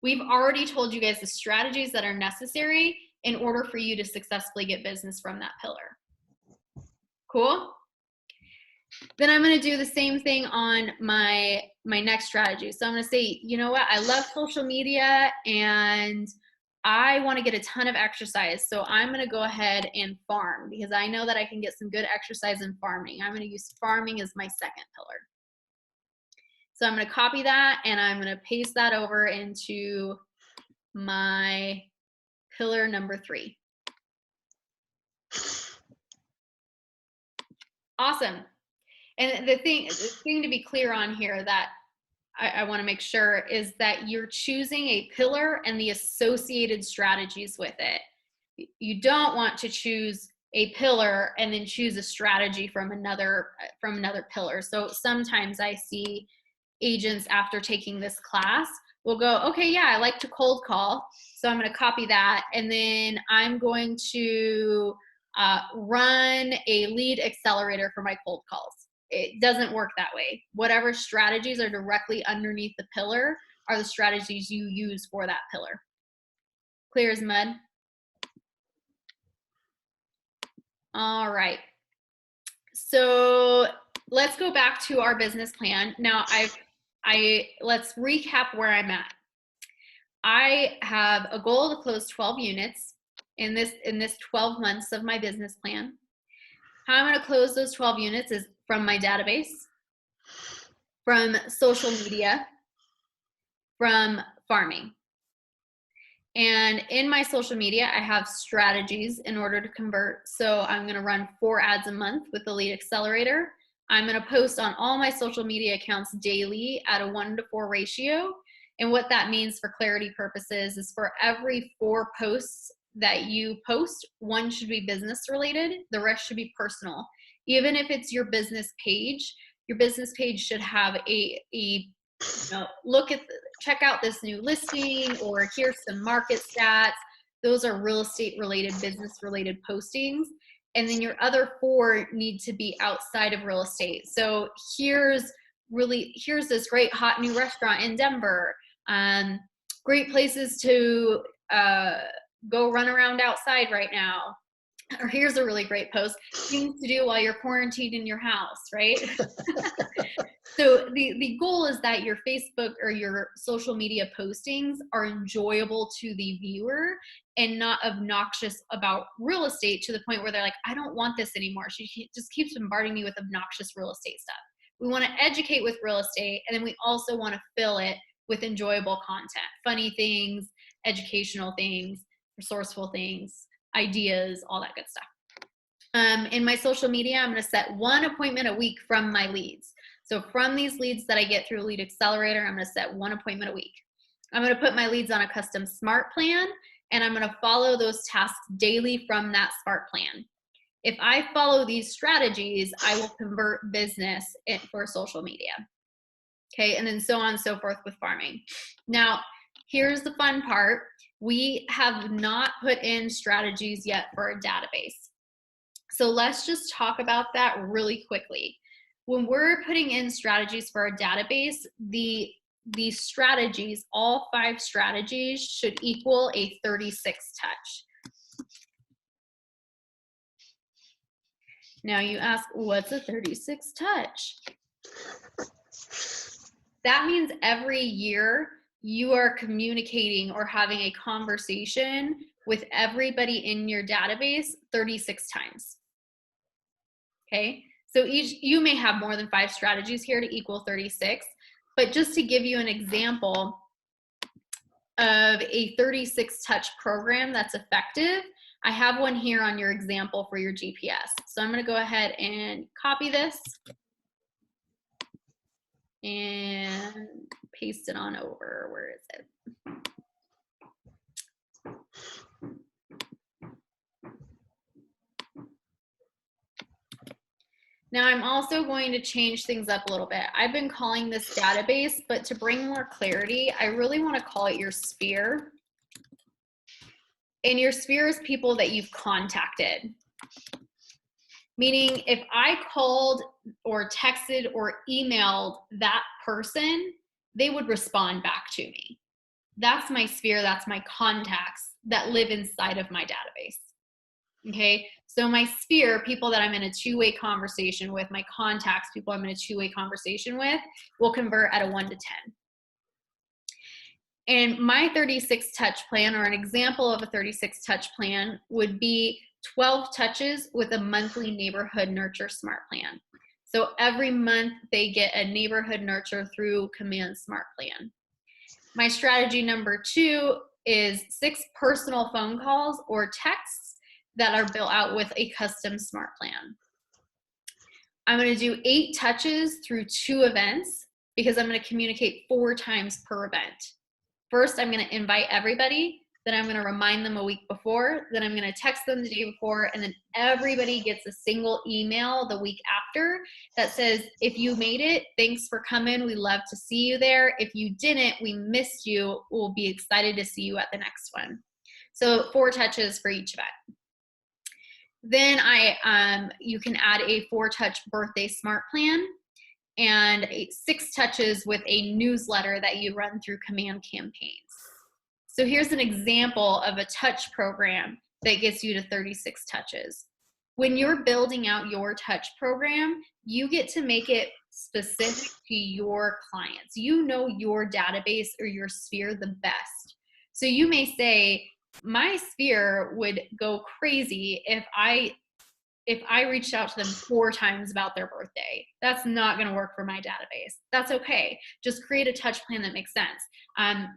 We've already told you guys the strategies that are necessary in order for you to successfully get business from that pillar. Cool? Then I'm going to do the same thing on my next strategy. So I'm going to say, you know what? I love social media and I want to get a ton of exercise. So I'm going to go ahead and farm because I know that I can get some good exercise in farming. I'm going to use farming as my second pillar. So I'm going to copy that and I'm going to paste that over into my pillar number 3. Awesome. And the thing to be clear on here that I want to make sure is that you're choosing a pillar and the associated strategies with it. You don't want to choose a pillar and then choose a strategy from another pillar. So sometimes I see agents after taking this class will go, okay, yeah, I like to cold call. So I'm going to copy that. And then I'm going to run a lead accelerator for my cold calls. it doesn't work that way. Whatever strategies are directly underneath the pillar are the strategies you use for that pillar. Clear as mud? All right. So let's go back to our business plan. Now let's recap where I'm at. I have a goal to close 12 units in this 12 months of my business plan. How I'm going to close those 12 units is from my database, from social media, from farming. And in my social media, I have strategies in order to convert. So I'm going to run 4 ads a month with the Lead Accelerator. I'm going to post on all my social media accounts daily at a 1-to-4 ratio. And what that means for clarity purposes is for every 4 posts that you post, 1 should be business related, the rest should be personal. Even if it's your business page should have check out this new listing, or here's some market stats. Those are real estate related, business related postings. And then your other 4 need to be outside of real estate. So here's this great hot new restaurant in Denver. Great places to go run around outside right now. Or here's a really great post, things to do while you're quarantined in your house, right? So the goal is that your Facebook or your social media postings are enjoyable to the viewer and not obnoxious about real estate to the point where they're like, I don't want this anymore. She just keeps bombarding me with obnoxious real estate stuff. We want to educate with real estate, and then we also want to fill it with enjoyable content, funny things, educational things, resourceful things, ideas, all that good stuff. In my social media, I'm going to set 1 appointment a week from my leads. So from these leads that I get through Lead Accelerator, I'm going to set 1 appointment a week. I'm going to put my leads on a custom SMART plan, and I'm going to follow those tasks daily from that SMART plan. If I follow these strategies, I will convert business for social media. Okay, and then so on and so forth with farming. Now, here's the fun part. We have not put in strategies yet for a database. So let's just talk about that really quickly. When we're putting in strategies for a database, the strategies, all 5 strategies should equal a 36 touch. Now you ask, what's a 36 touch? That means every year you are communicating or having a conversation with everybody in your database 36 times. Okay, so you may have more than 5 strategies here to equal 36, but just to give you an example of a 36 touch program that's effective, I have one here on your example for your GPS. So I'm going to go ahead and copy this and paste it on over. Where is it? Now I'm also going to change things up a little bit. I've been calling this database, but to bring more clarity, I really want to call it your sphere. And your sphere is people that you've contacted. Meaning if I called or texted or emailed that person, they would respond back to me. That's my sphere, that's my contacts that live inside of my database. Okay, so my sphere, people that I'm in a 2-way conversation with, my contacts, people I'm in a 2-way conversation with, will convert at a 1 to 10. And my 36 touch plan, or an example of a 36 touch plan, would be 12 touches with a monthly neighborhood nurture SMART plan. So every month they get a neighborhood nurture through Command SMART plan. My strategy number 2 is 6 personal phone calls or texts that are built out with a custom SMART plan. I'm going to do 8 touches through 2 events because I'm going to communicate 4 times per event. First, I'm going to invite everybody, then I'm going to remind them a week before, then I'm going to text them the day before, and then everybody gets a single email the week after that says, if you made it, thanks for coming, we love to see you there. If you didn't, we missed you, we'll be excited to see you at the next one. So 4 touches for each event. Then you can add a 4-touch birthday smart plan and 6 touches with a newsletter that you run through command campaigns. So here's an example of a touch program that gets you to 36 touches. When you're building out your touch program, you get to make it specific to your clients. You know your database or your sphere the best. So you may say, my sphere would go crazy if I reached out to them 4 times about their birthday. That's not going to work for my database. That's okay. Just create a touch plan that makes sense.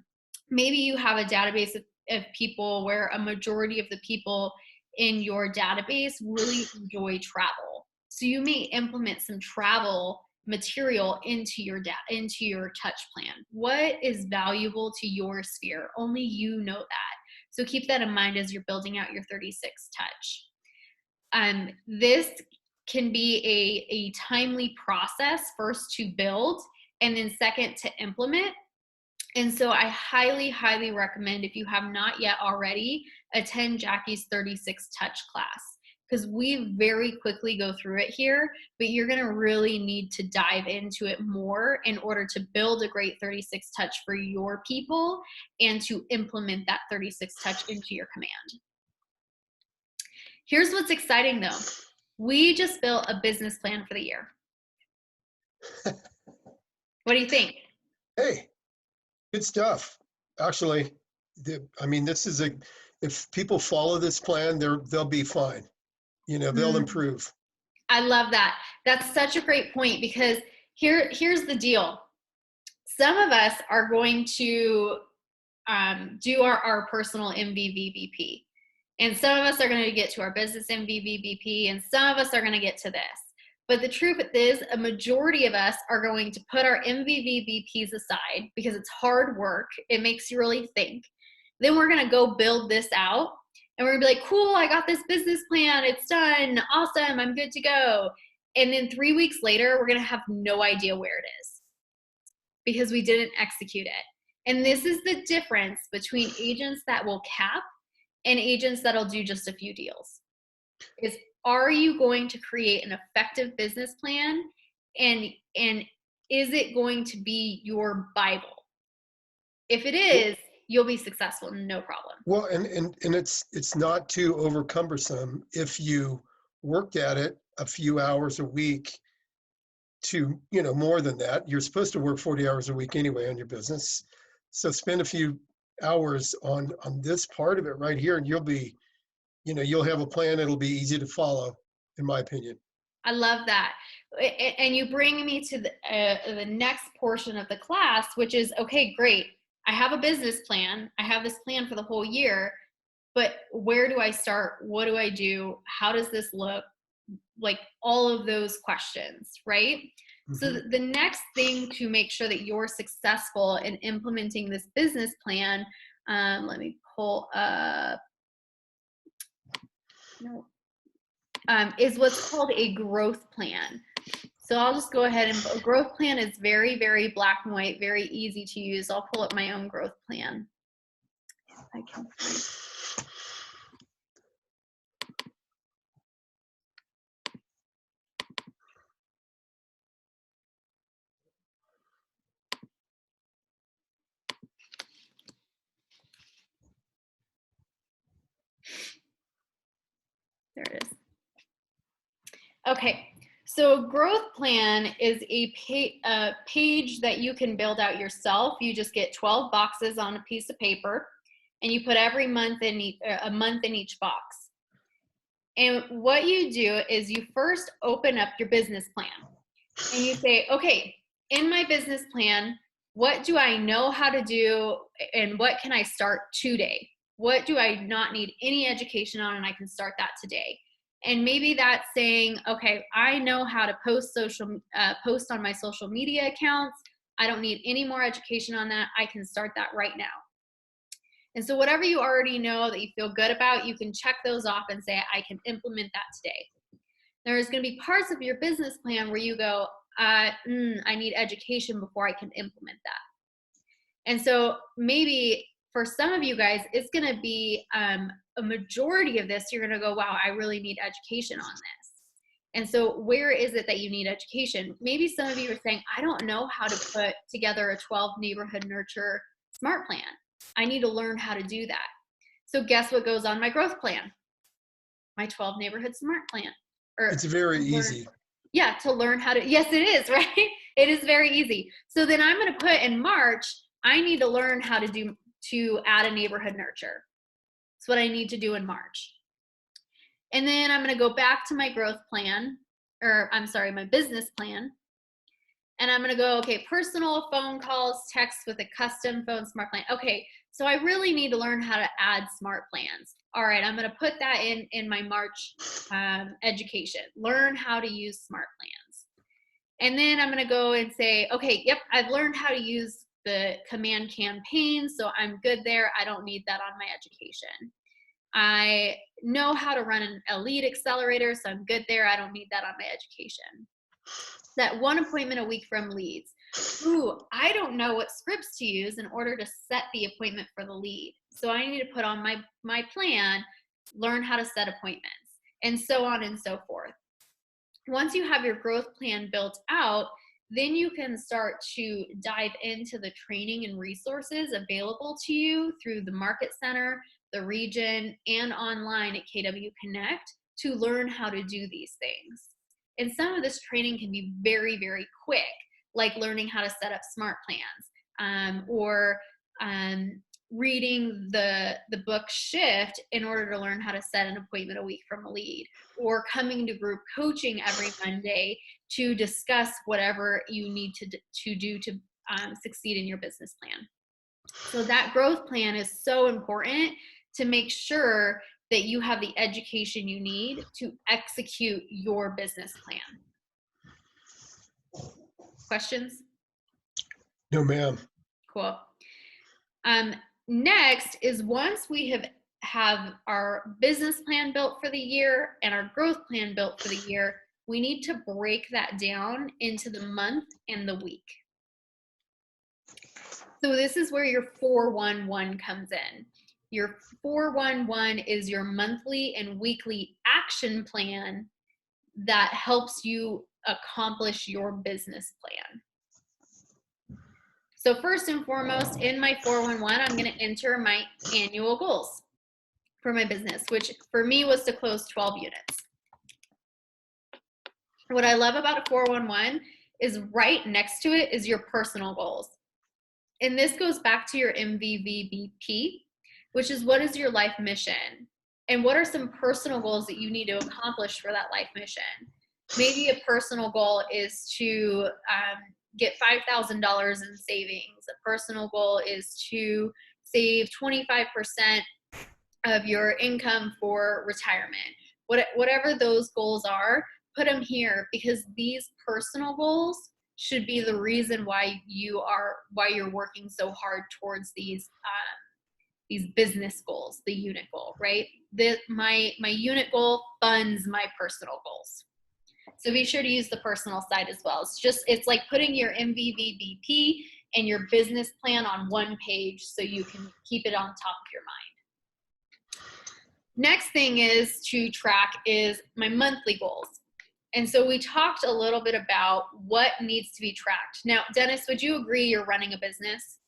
Maybe you have a database of people where a majority of the people in your database really enjoy travel. So you may implement some travel material into your touch plan. What is valuable to your sphere? Only you know that. So keep that in mind as you're building out your 36 touch. This can be a timely process, first to build and then second to implement. And so I highly, highly recommend, if you have not yet already, attend Jackie's 36 touch class, because we very quickly go through it here, but you're going to really need to dive into it more in order to build a great 36 touch for your people and to implement that 36 touch into your command. Here's what's exciting though. We just built a business plan for the year. What do you think? Hey, good stuff. Actually, I mean, if people follow this plan, they'll be fine. You know, they'll improve. I love that. That's such a great point, because here's the deal. Some of us are going to do our personal MVVBP. And some of us are going to get to our business MVVBP, and some of us are going to get to this. But the truth is, a majority of us are going to put our MVVBPs aside because it's hard work. It makes you really think. Then we're going to go build this out, and we're going to be like, cool, I got this business plan. It's done. Awesome. I'm good to go. And then 3 weeks later, we're going to have no idea where it is because we didn't execute it. And this is the difference between agents that will cap and agents that'll do just a few deals. Are you going to create an effective business plan, and is it going to be your Bible? If it is, you'll be successful, no problem. Well, and it's not too over cumbersome if you worked at it a few hours a week to, you know, more than that. You're supposed to work 40 hours a week anyway on your business. So spend a few hours on this part of it right here, and you'll have a plan. It'll be easy to follow, in my opinion. I love that. And you bring me to the next portion of the class, which is, okay, great. I have a business plan. I have this plan for the whole year, but where do I start? What do I do? How does this look? Like all of those questions, right? Mm-hmm. So the next thing to make sure that you're successful in implementing this business plan, let me pull up, is what's called a growth plan. So I'll just go ahead, and a growth plan is very, very black and white, very easy to use. I'll pull up my own growth plan. I can find. There it is. Okay, so growth plan is a page that you can build out yourself. You just get 12 boxes on a piece of paper, and you put every month in a month in each box. And what you do is you first open up your business plan, and you say, okay, in my business plan, what do I know how to do, and what can I start today? What do I not need any education on, and I can start that today? And maybe that's saying, okay, I know how to post on my social media accounts. I don't need any more education on that. I can start that right now. And so whatever you already know that you feel good about, you can check those off and say, I can implement that today. There's going to be parts of your business plan where you go, I need education before I can implement that. And so maybe for some of you guys, it's going to be a majority of this. You're going to go, wow, I really need education on this. And so where is it that you need education? Maybe some of you are saying, I don't know how to put together a 12 neighborhood nurture smart plan. I need to learn how to do that. So guess what goes on my growth plan? My 12 neighborhood smart plan. Or it's very easy. Yeah, to learn how to, yes, it is, right? It is very easy. So then I'm going to put in March, I need to learn how to add a neighborhood nurture. That's what I need to do in March. And then I'm going to go back to my growth plan, or I'm sorry, my business plan. And I'm going to go, okay, personal phone calls, text with a custom phone smart plan. Okay, so I really need to learn how to add smart plans. All right, I'm going to put that in my March education. Learn how to use smart plans. And then I'm going to go and say, okay, yep, I've learned how to use the command campaign, so I'm good there. I don't need that on my education. I know how to run a lead accelerator, so I'm good there. I don't need that on my education. That 1 appointment a week from leads. Ooh, I don't know what scripts to use in order to set the appointment for the lead. So I need to put on my plan, learn how to set appointments, and so on and so forth. Once you have your growth plan built out, then you can start to dive into the training and resources available to you through the Market Center, the region, and online at KW Connect to learn how to do these things. And some of this training can be very, very quick, like learning how to set up smart plans, or reading the book Shift in order to learn how to set an appointment a week from a lead, or coming to group coaching every Monday to discuss whatever you need to do to succeed in your business plan. So that growth plan is so important to make sure that you have the education you need to execute your business plan. Questions? No, ma'am. Cool. Next is once we have our business plan built for the year and our growth plan built for the year, we need to break that down into the month and the week. So this is where your 411 comes in. Your 411 is your monthly and weekly action plan that helps you accomplish your business plan. So first and foremost, in my 411, I'm going to enter my annual goals for my business, which for me was to close 12 units. What I love about a 411 is right next to it is your personal goals. And this goes back to your MVVBP, which is what is your life mission? And what are some personal goals that you need to accomplish for that life mission? Maybe a personal goal is to get $5,000 in savings. A personal goal is to save 25% of your income for retirement. Whatever those goals are, put them here, because these personal goals should be the reason why you're working so hard towards these business goals, the unit goal, right? My unit goal funds my personal goals. So be sure to use the personal side as well. It's like putting your MVVBP and your business plan on one page so you can keep it on top of your mind. Next thing is to track is my monthly goals. And so we talked a little bit about what needs to be tracked. Now, Dennis, would you agree you're running a business?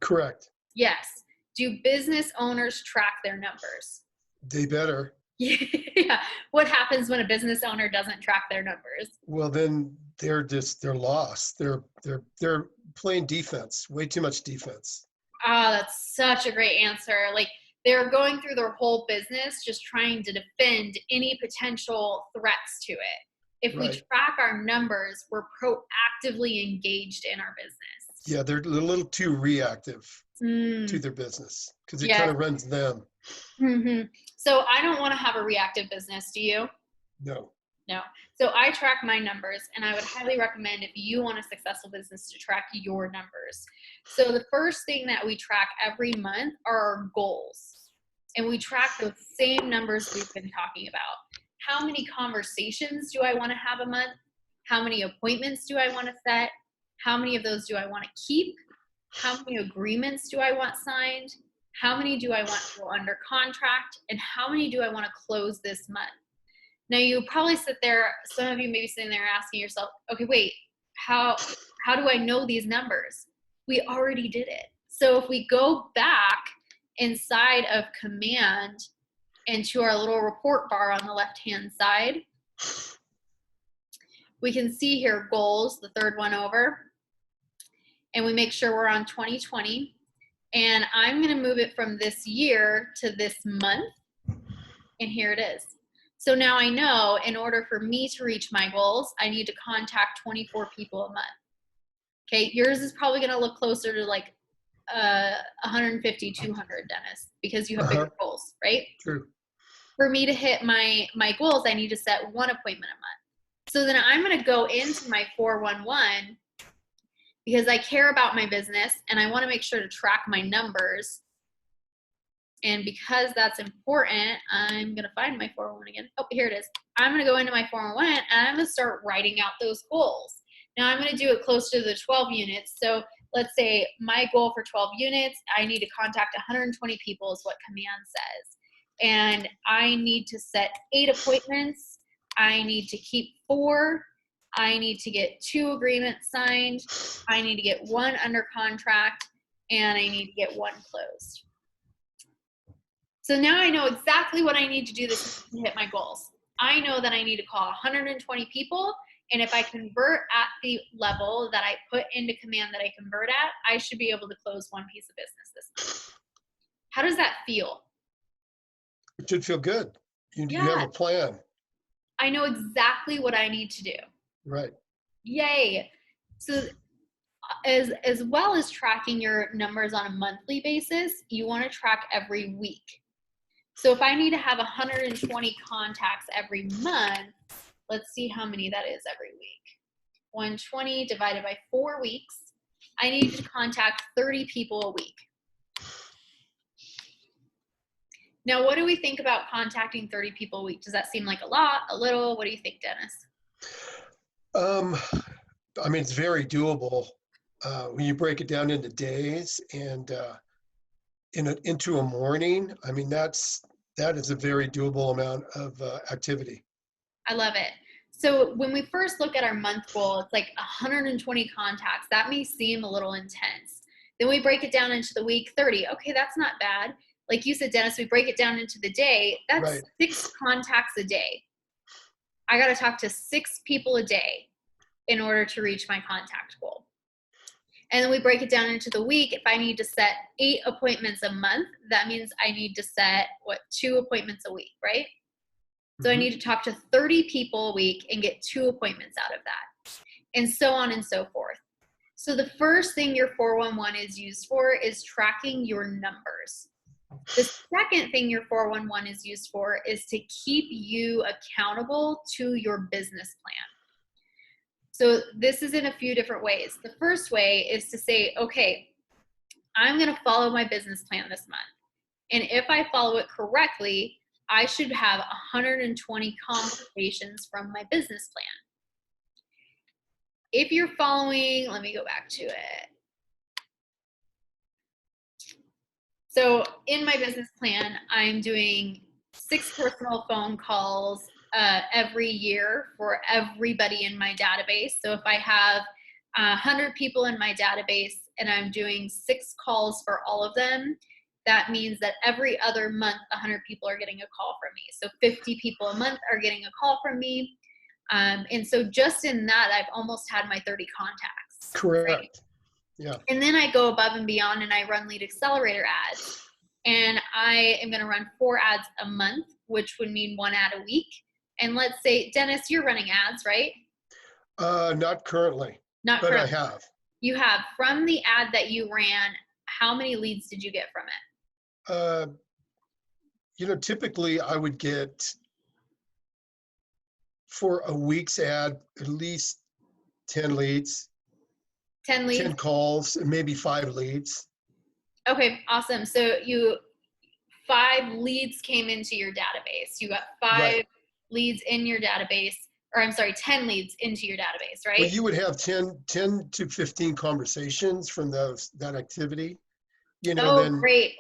Correct. Yes. Do business owners track their numbers? They better. Yeah. What happens when a business owner doesn't track their numbers? Well, then they're lost. They're playing defense, way too much defense. Ah, that's such a great answer. Like, they're going through their whole business just trying to defend any potential threats to it. If we track our numbers, we're proactively engaged in our business. Yeah, they're a little too reactive to their business because it kind of runs them. Mm-hmm. So I don't want to have a reactive business. Do you? No. No. So I track my numbers, and I would highly recommend, if you want a successful business, to track your numbers. So the first thing that we track every month are our goals. And we track those same numbers we've been talking about. How many conversations do I want to have a month? How many appointments do I want to set? How many of those do I want to keep? How many agreements do I want signed? How many do I want to go under contract? And how many do I want to close this month? Now you probably sit there, some of you may be sitting there asking yourself, okay, wait, how do I know these numbers? We already did it. So if we go back inside of command into our little report bar on the left-hand side, we can see here goals, the third one over, and we make sure we're on 2020. And I'm going to move it from this year to this month. And here it is. So now I know in order for me to reach my goals, I need to contact 24 people a month. Okay, yours is probably going to look closer to like 150, 200, Dennis, because you have bigger goals, right? True. For me to hit my goals, I need to set one appointment a month. So then I'm going to go into my 411 because I care about my business and I want to make sure to track my numbers. And because that's important, I'm going to find my 411 again. Oh, here it is. I'm going to go into my 411 and I'm going to start writing out those goals. Now I'm going to do it close to the 12 units. So let's say my goal for 12 units, I need to contact 120 people is what command says. And I need to set 8 appointments. I need to keep 4. I need to get 2 agreements signed. I need to get 1 under contract, and I need to get 1 closed. So now I know exactly what I need to do this to hit my goals. I know that I need to call 120 people, and if I convert at the level that I put into command that I convert at, I should be able to close 1 piece of business this month. How does that feel? It should feel good. You have a plan. I know exactly what I need to do. Right. Yay. So as well as tracking your numbers on a monthly basis, you want to track every week. So if I need to have 120 contacts every month, let's see how many that is every week. 120 divided by 4 weeks, I need to contact 30 people a week. Now, what do we think about contacting 30 people a week? Does that seem like a lot, a little? What do you think, Dennis? I mean, it's very doable. When you break it down into days and into a morning, I mean, that is a very doable amount of activity. I love it. So when we first look at our month goal, it's like 120 contacts. That may seem a little intense. Then we break it down into the week, 30. Okay, that's not bad. Like you said, Dennis, we break it down into the day. That's right. 6 contacts a day. I got to talk to 6 people a day in order to reach my contact goal. And then we break it down into the week. If I need to set 8 appointments a month, that means I need to set, 2 appointments a week, right? So I need to talk to 30 people a week and get 2 appointments out of that, and so on and so forth. So the first thing your 411 is used for is tracking your numbers. The second thing your 411 is used for is to keep you accountable to your business plan. So this is in a few different ways. The first way is to say, okay, I'm going to follow my business plan this month. And if I follow it correctly, I should have 120 conversations from my business plan. If you're following, let me go back to it. So in my business plan, I'm doing 6 personal phone calls every year for everybody in my database. So if I have 100 people in my database and I'm doing 6 calls for all of them, that means that every other month, 100 people are getting a call from me. So 50 people a month are getting a call from me. And so just in that, I've almost had my 30 contacts. Correct. Right? Yeah. And then I go above and beyond and I run lead accelerator ads. And I am going to run 4 ads a month, which would mean 1 ad a week. And let's say, Dennis, you're running ads, right? Not currently. Not but currently. I have. You have. From the ad that you ran, how many leads did you get from it? Typically I would get, for a week's ad, at least 10 leads. 10 leads? 10 calls, and maybe 5 leads. Okay, awesome. So 5 leads came into your database. You got 5 right. leads in your database, or I'm sorry, 10 leads into your database, right? Well, you would have 10 to 15 conversations from that activity. Then, great.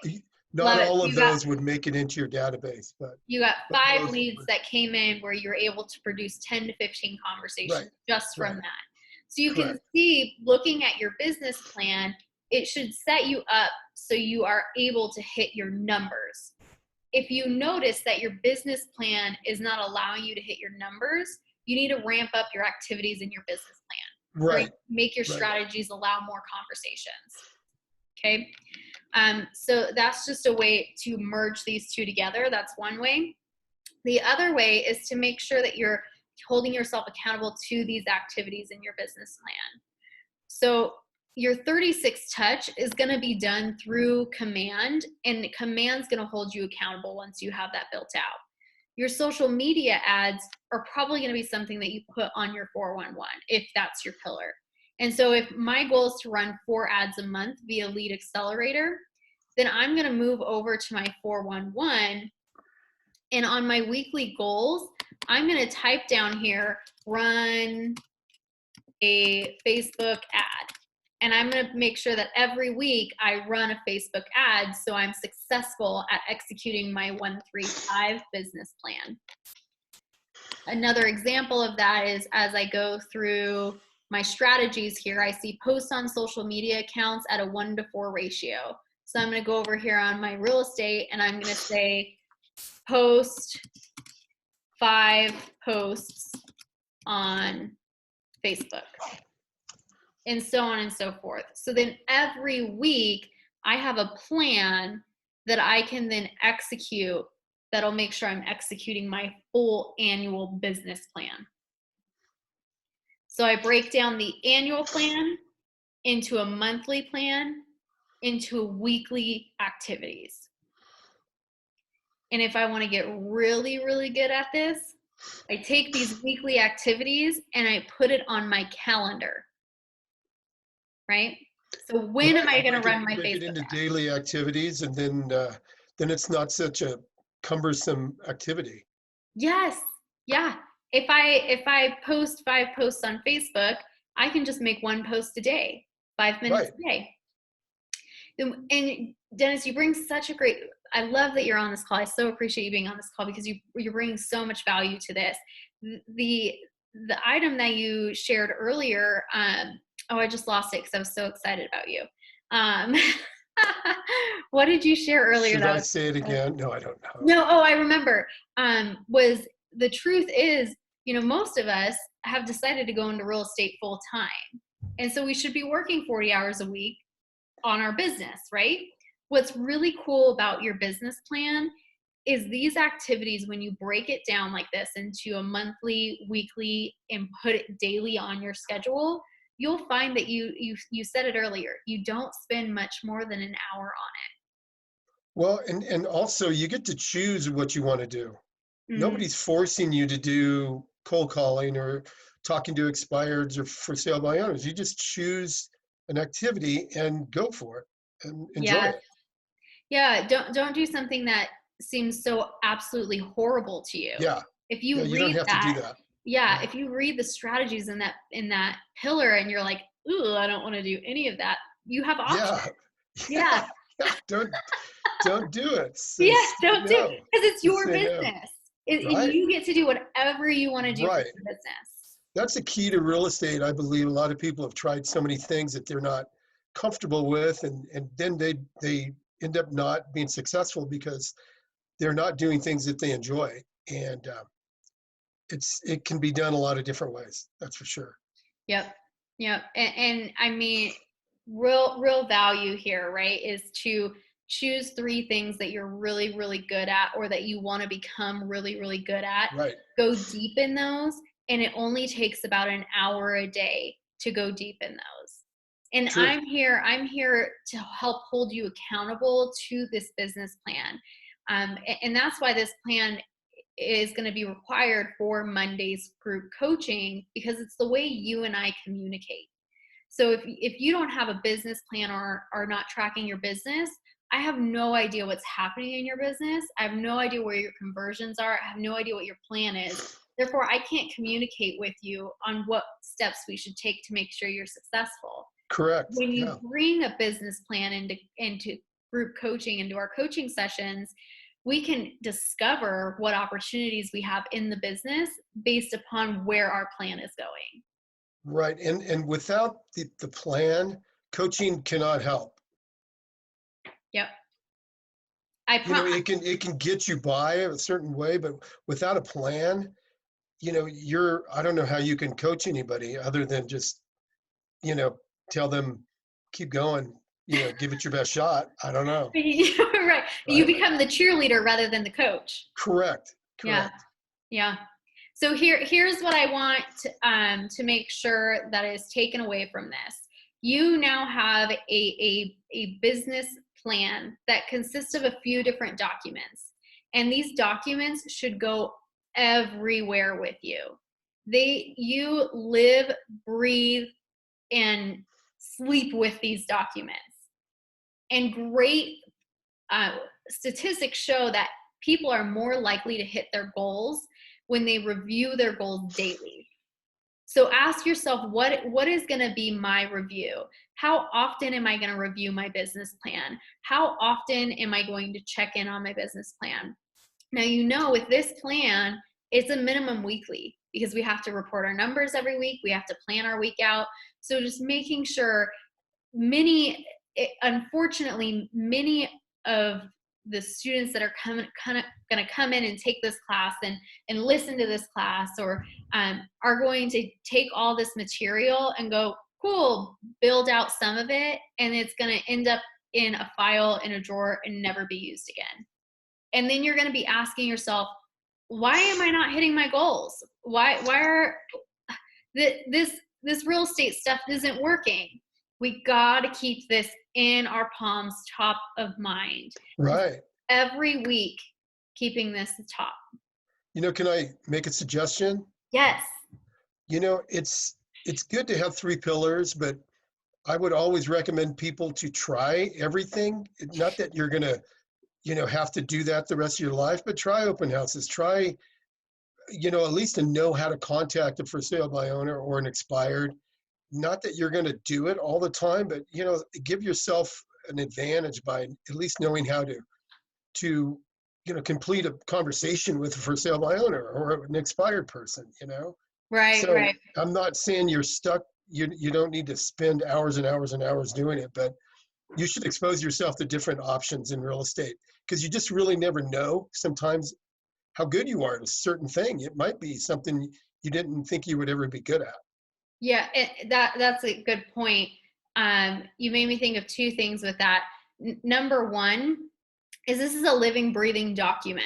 Not Love it. all of those would make it into your database, You got but 5 most leads would. that came in where you're able to produce 10 to 15 Right, conversations just from right, that. So you can correct. see, looking at your business plan, it should set you up so you are able to hit your numbers. If you notice that your business plan is not allowing you to hit your numbers, you need to ramp up your activities in your business plan, or Right, make your right. strategies allow more conversations. Okay. So that's just a way to merge these two together. That's one way. The other way is to make sure that you're holding yourself accountable to these activities in your business plan. So your 36 touch is going to be done through command, and command's going to hold you accountable once you have that built out. Your social media ads are probably going to be something that you put on your 411 if that's your pillar. And so if my goal is to run 4 ads a month via Lead Accelerator, then I'm going to move over to my 411, and on my weekly goals, I'm going to type down here, run a Facebook ad. And I'm going to make sure that every week I run a Facebook ad so I'm successful at executing my 135 business plan. Another example of that is, as I go through my strategies here, I see posts on social media accounts at a 1-to-4 ratio. So I'm going to go over here on my real estate and I'm going to say post 5 posts on Facebook, and so on and so forth. So then every week I have a plan that I can then execute that'll make sure I'm executing my full annual business plan. So I break down the annual plan into a monthly plan, into weekly activities. And if I want to get really, really good at this, I take these weekly activities and I put it on my calendar, right? So when am I going to run my Break it Facebook into ad? daily activities, and then it's not such a cumbersome activity. Yes. Yeah. If I post 5 posts on Facebook, I can just make 1 post a day, 5 minutes Right. a day. And Dennis, you bring such a great, I love that you're on this call. I so appreciate you being on this call because you're bringing so much value to this. The item that you shared earlier, oh, I just lost it because I was so excited about you. What did you share earlier? Should I say it again? No, I don't know. No, oh, I remember. Was the truth is, most of us have decided to go into real estate full time. And so we should be working 40 hours a week on our business, right? What's really cool about your business plan is these activities, when you break it down like this into a monthly, weekly, and put it daily on your schedule, you'll find that you said it earlier, you don't spend much more than an hour on Well, and also you get to choose what you want to do. it. Nobody's forcing you to do cold calling or talking to expireds or for sale by owners. You just choose an activity and go for it and enjoy Yeah. it. Yeah, don't do something that seems so absolutely horrible to you. Yeah. If Yeah, you you don't read have to do that, that. yeah, Yeah. if you read the strategies in that pillar and you're like, "Ooh, I don't want to do any of that." You have options. Yeah. Yeah. Yeah. Don't do it. Say, Yeah, say don't do, no. because it's Just your say no. business. And Right? you get to do whatever you want to do for Right. your business. That's the key to real estate. I believe a lot of people have tried so many things that they're not comfortable with, and then they end up not being successful because they're not doing things that they enjoy. And it can be done a lot of different ways. That's for sure. Yep. Yep. And I mean, real value here, right, is to choose 3 things that you're really, really good at, or that you want to become really, really good at. Right. Go deep in those. And it only takes about an hour a day to go deep in those. And True. I'm here to help hold you accountable to this business plan. And that's why this plan is going to be required for Monday's group coaching, because it's the way you and I communicate. So if you don't have a business plan or are not tracking your business, I have no idea what's happening in your business. I have no idea where your conversions are. I have no idea what your plan is. Therefore, I can't communicate with you on what steps we should take to make sure you're successful. Correct. When Yeah. you bring a business plan into group coaching and do our coaching sessions, we can discover what opportunities we have in the business based upon where our plan is going. Right. And without the plan, coaching cannot help. Yep. It can get you by a certain way, but without a plan, I don't know how you can coach anybody other than just, tell them, keep going, give it your best shot. I don't know. Right. You become the cheerleader rather than the coach. Correct. Yeah. Yeah. So here's what I want to make sure that is taken away from this. You now have a business plan that consists of a few different documents, and these documents should go everywhere with you. You live, breathe, and sleep with these documents. And great statistics show that people are more likely to hit their goals when they review their goals daily. So ask yourself, what is going to be my review? How often am I going to review my business plan? How often am I going to check in on my business plan? Now, with this plan, it's a minimum weekly because we have to report our numbers every week. We have to plan our week out. So just making sure unfortunately, many of the students that are going to come in and take this class and listen to this class or are going to take all this material and go, cool, build out some of it, and it's going to end up in a file in a drawer and never be used again. And then you're going to be asking yourself, why am I not hitting my goals? Why are this real estate stuff isn't working? We got to keep this in our palms, top of mind. Right. Every week, keeping this top. Can I make a suggestion? Yes. It's good to have 3 pillars, but I would always recommend people to try everything. Not that you're going to, have to do that the rest of your life, but try open houses. Try, at least to know how to contact a for sale by owner or an expired. Not that you're going to do it all the time, but give yourself an advantage by at least knowing how to complete a conversation with a for sale by owner or an expired person. Right. So right. I'm not saying you're stuck. You don't need to spend hours and hours and hours doing it, but you should expose yourself to different options in real estate because you just really never know sometimes how good you are at a certain thing. It might be something you didn't think you would ever be good at. Yeah, that's a good point. You made me think of 2 things with that. Number one is this is a living, breathing document.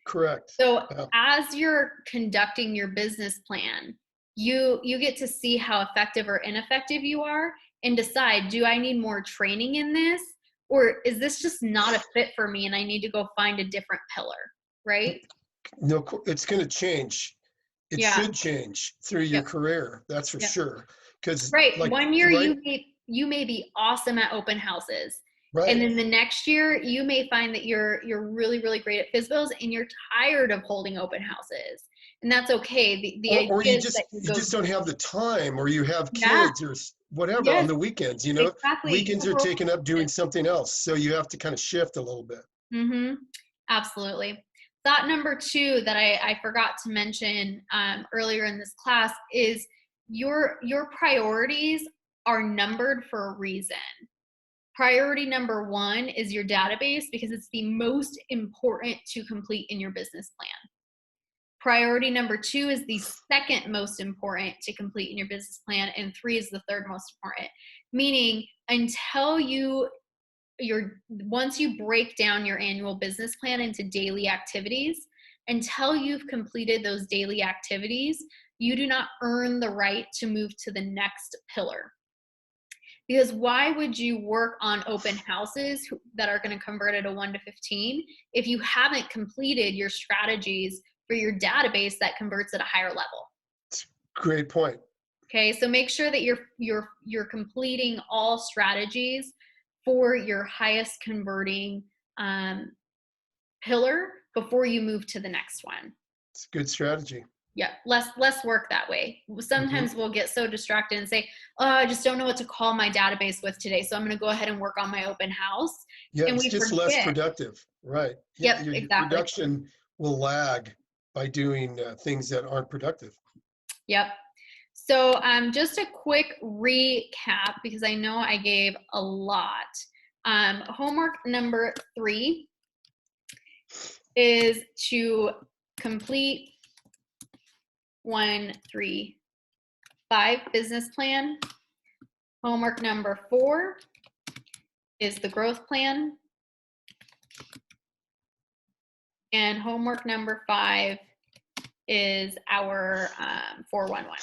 Correct. So as you're conducting your business plan, you get to see how effective or ineffective you are and decide, do I need more training in this? Or is this just not a fit for me and I need to go find a different pillar, right? No, it's going to change. It should change through your career. That's for sure. Because one year you may be awesome at open houses. Right. And then the next year you may find that you're really, really great at FSBOs and you're tired of holding open houses. And that's okay. Or you just don't have the time, or you have kids or whatever on the weekends, Exactly. Weekends are taken up doing something else. So you have to kind of shift a little bit. Mm-hmm. Absolutely. Thought number 2 that I forgot to mention earlier in this class is your priorities are numbered for a reason. Priority number 1 is your database because it's the most important to complete in your business plan. Priority number 2 is the second most important to complete in your business plan, and 3 is the third most important. Meaning, once you break down your annual business plan into daily activities, until you've completed those daily activities, you do not earn the right to move to the next pillar. Because why would you work on open houses that are going to convert at a 1 to 15 if you haven't completed your strategies for your database that converts at a higher level? Great point. Okay, so make sure that you're completing all strategies for your highest converting pillar before you move to the next one. It's a good strategy. Yeah, less work that way. Sometimes we'll get so distracted and say, "Oh, I just don't know what to call my database with today, so I'm going to go ahead and work on my open house." Yeah, And it's we just less forget. productive, right? Yeah, Yep, your exactly. production will lag by doing things that aren't productive. Yep. So just a quick recap, because I know I gave a lot. Homework number 3 is to complete 1, 3, 5 business plan. Homework number 4 is the growth plan. And homework number 5 is our 411.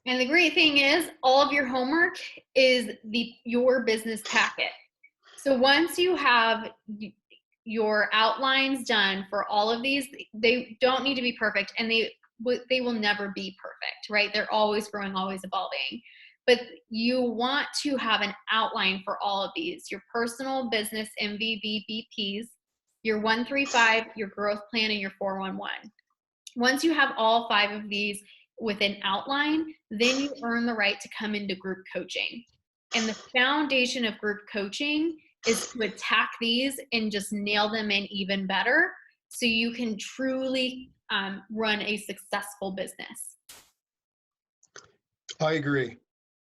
And the great thing is all of your homework is your business packet. So once you have your outlines done for all of these, they don't need to be perfect, and they will never be perfect, right? They're always growing, always evolving. But you want to have an outline for all of these: your personal business MVVBPs, your 135, your growth plan, and your 411. Once you have all 5 of these with an outline, then you earn the right to come into group coaching. And the foundation of group coaching is to attack these and just nail them in even better, so you can truly run a successful business. I agree.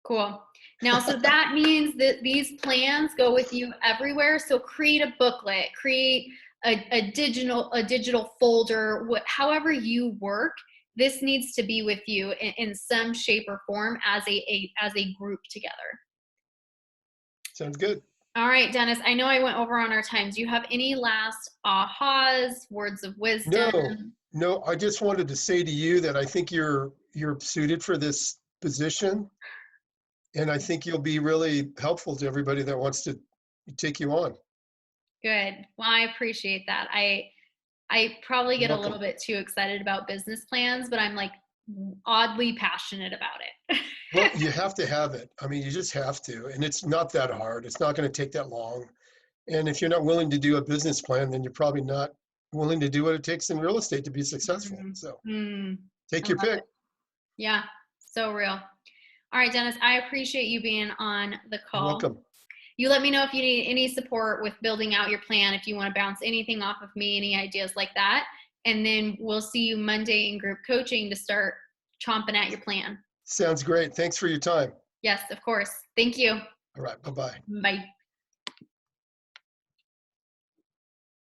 Cool. Now, so that means that these plans go with you everywhere. So create a booklet, create a digital folder, however you work. This needs to be with you in some shape or form as a group together. Sounds good. All right, Dennis, I know I went over on our time. Do you have any last ahas, words of wisdom? No, I just wanted to say to you that I think you're suited for this position. And I think you'll be really helpful to everybody that wants to take you on. Good. Well, I appreciate that. I probably get a little Welcome. bit too excited about business plans, but I'm like oddly passionate about it. Well, you have to have it. I mean, you just have to. And it's not that hard. It's not going to take that long. And if you're not willing to do a business plan, then you're probably not willing to do what it takes in real estate to be successful. So take I your love pick. it. Yeah, so real. All right, Dennis, I appreciate you being on the You're call. welcome. You let me know if you need any support with building out your plan, if you want to bounce anything off of me, any ideas like that. And then we'll see you Monday in group coaching to start chomping at your plan. Sounds great. Thanks for your time. Yes, of course. Thank you. All right. Bye-bye. Bye.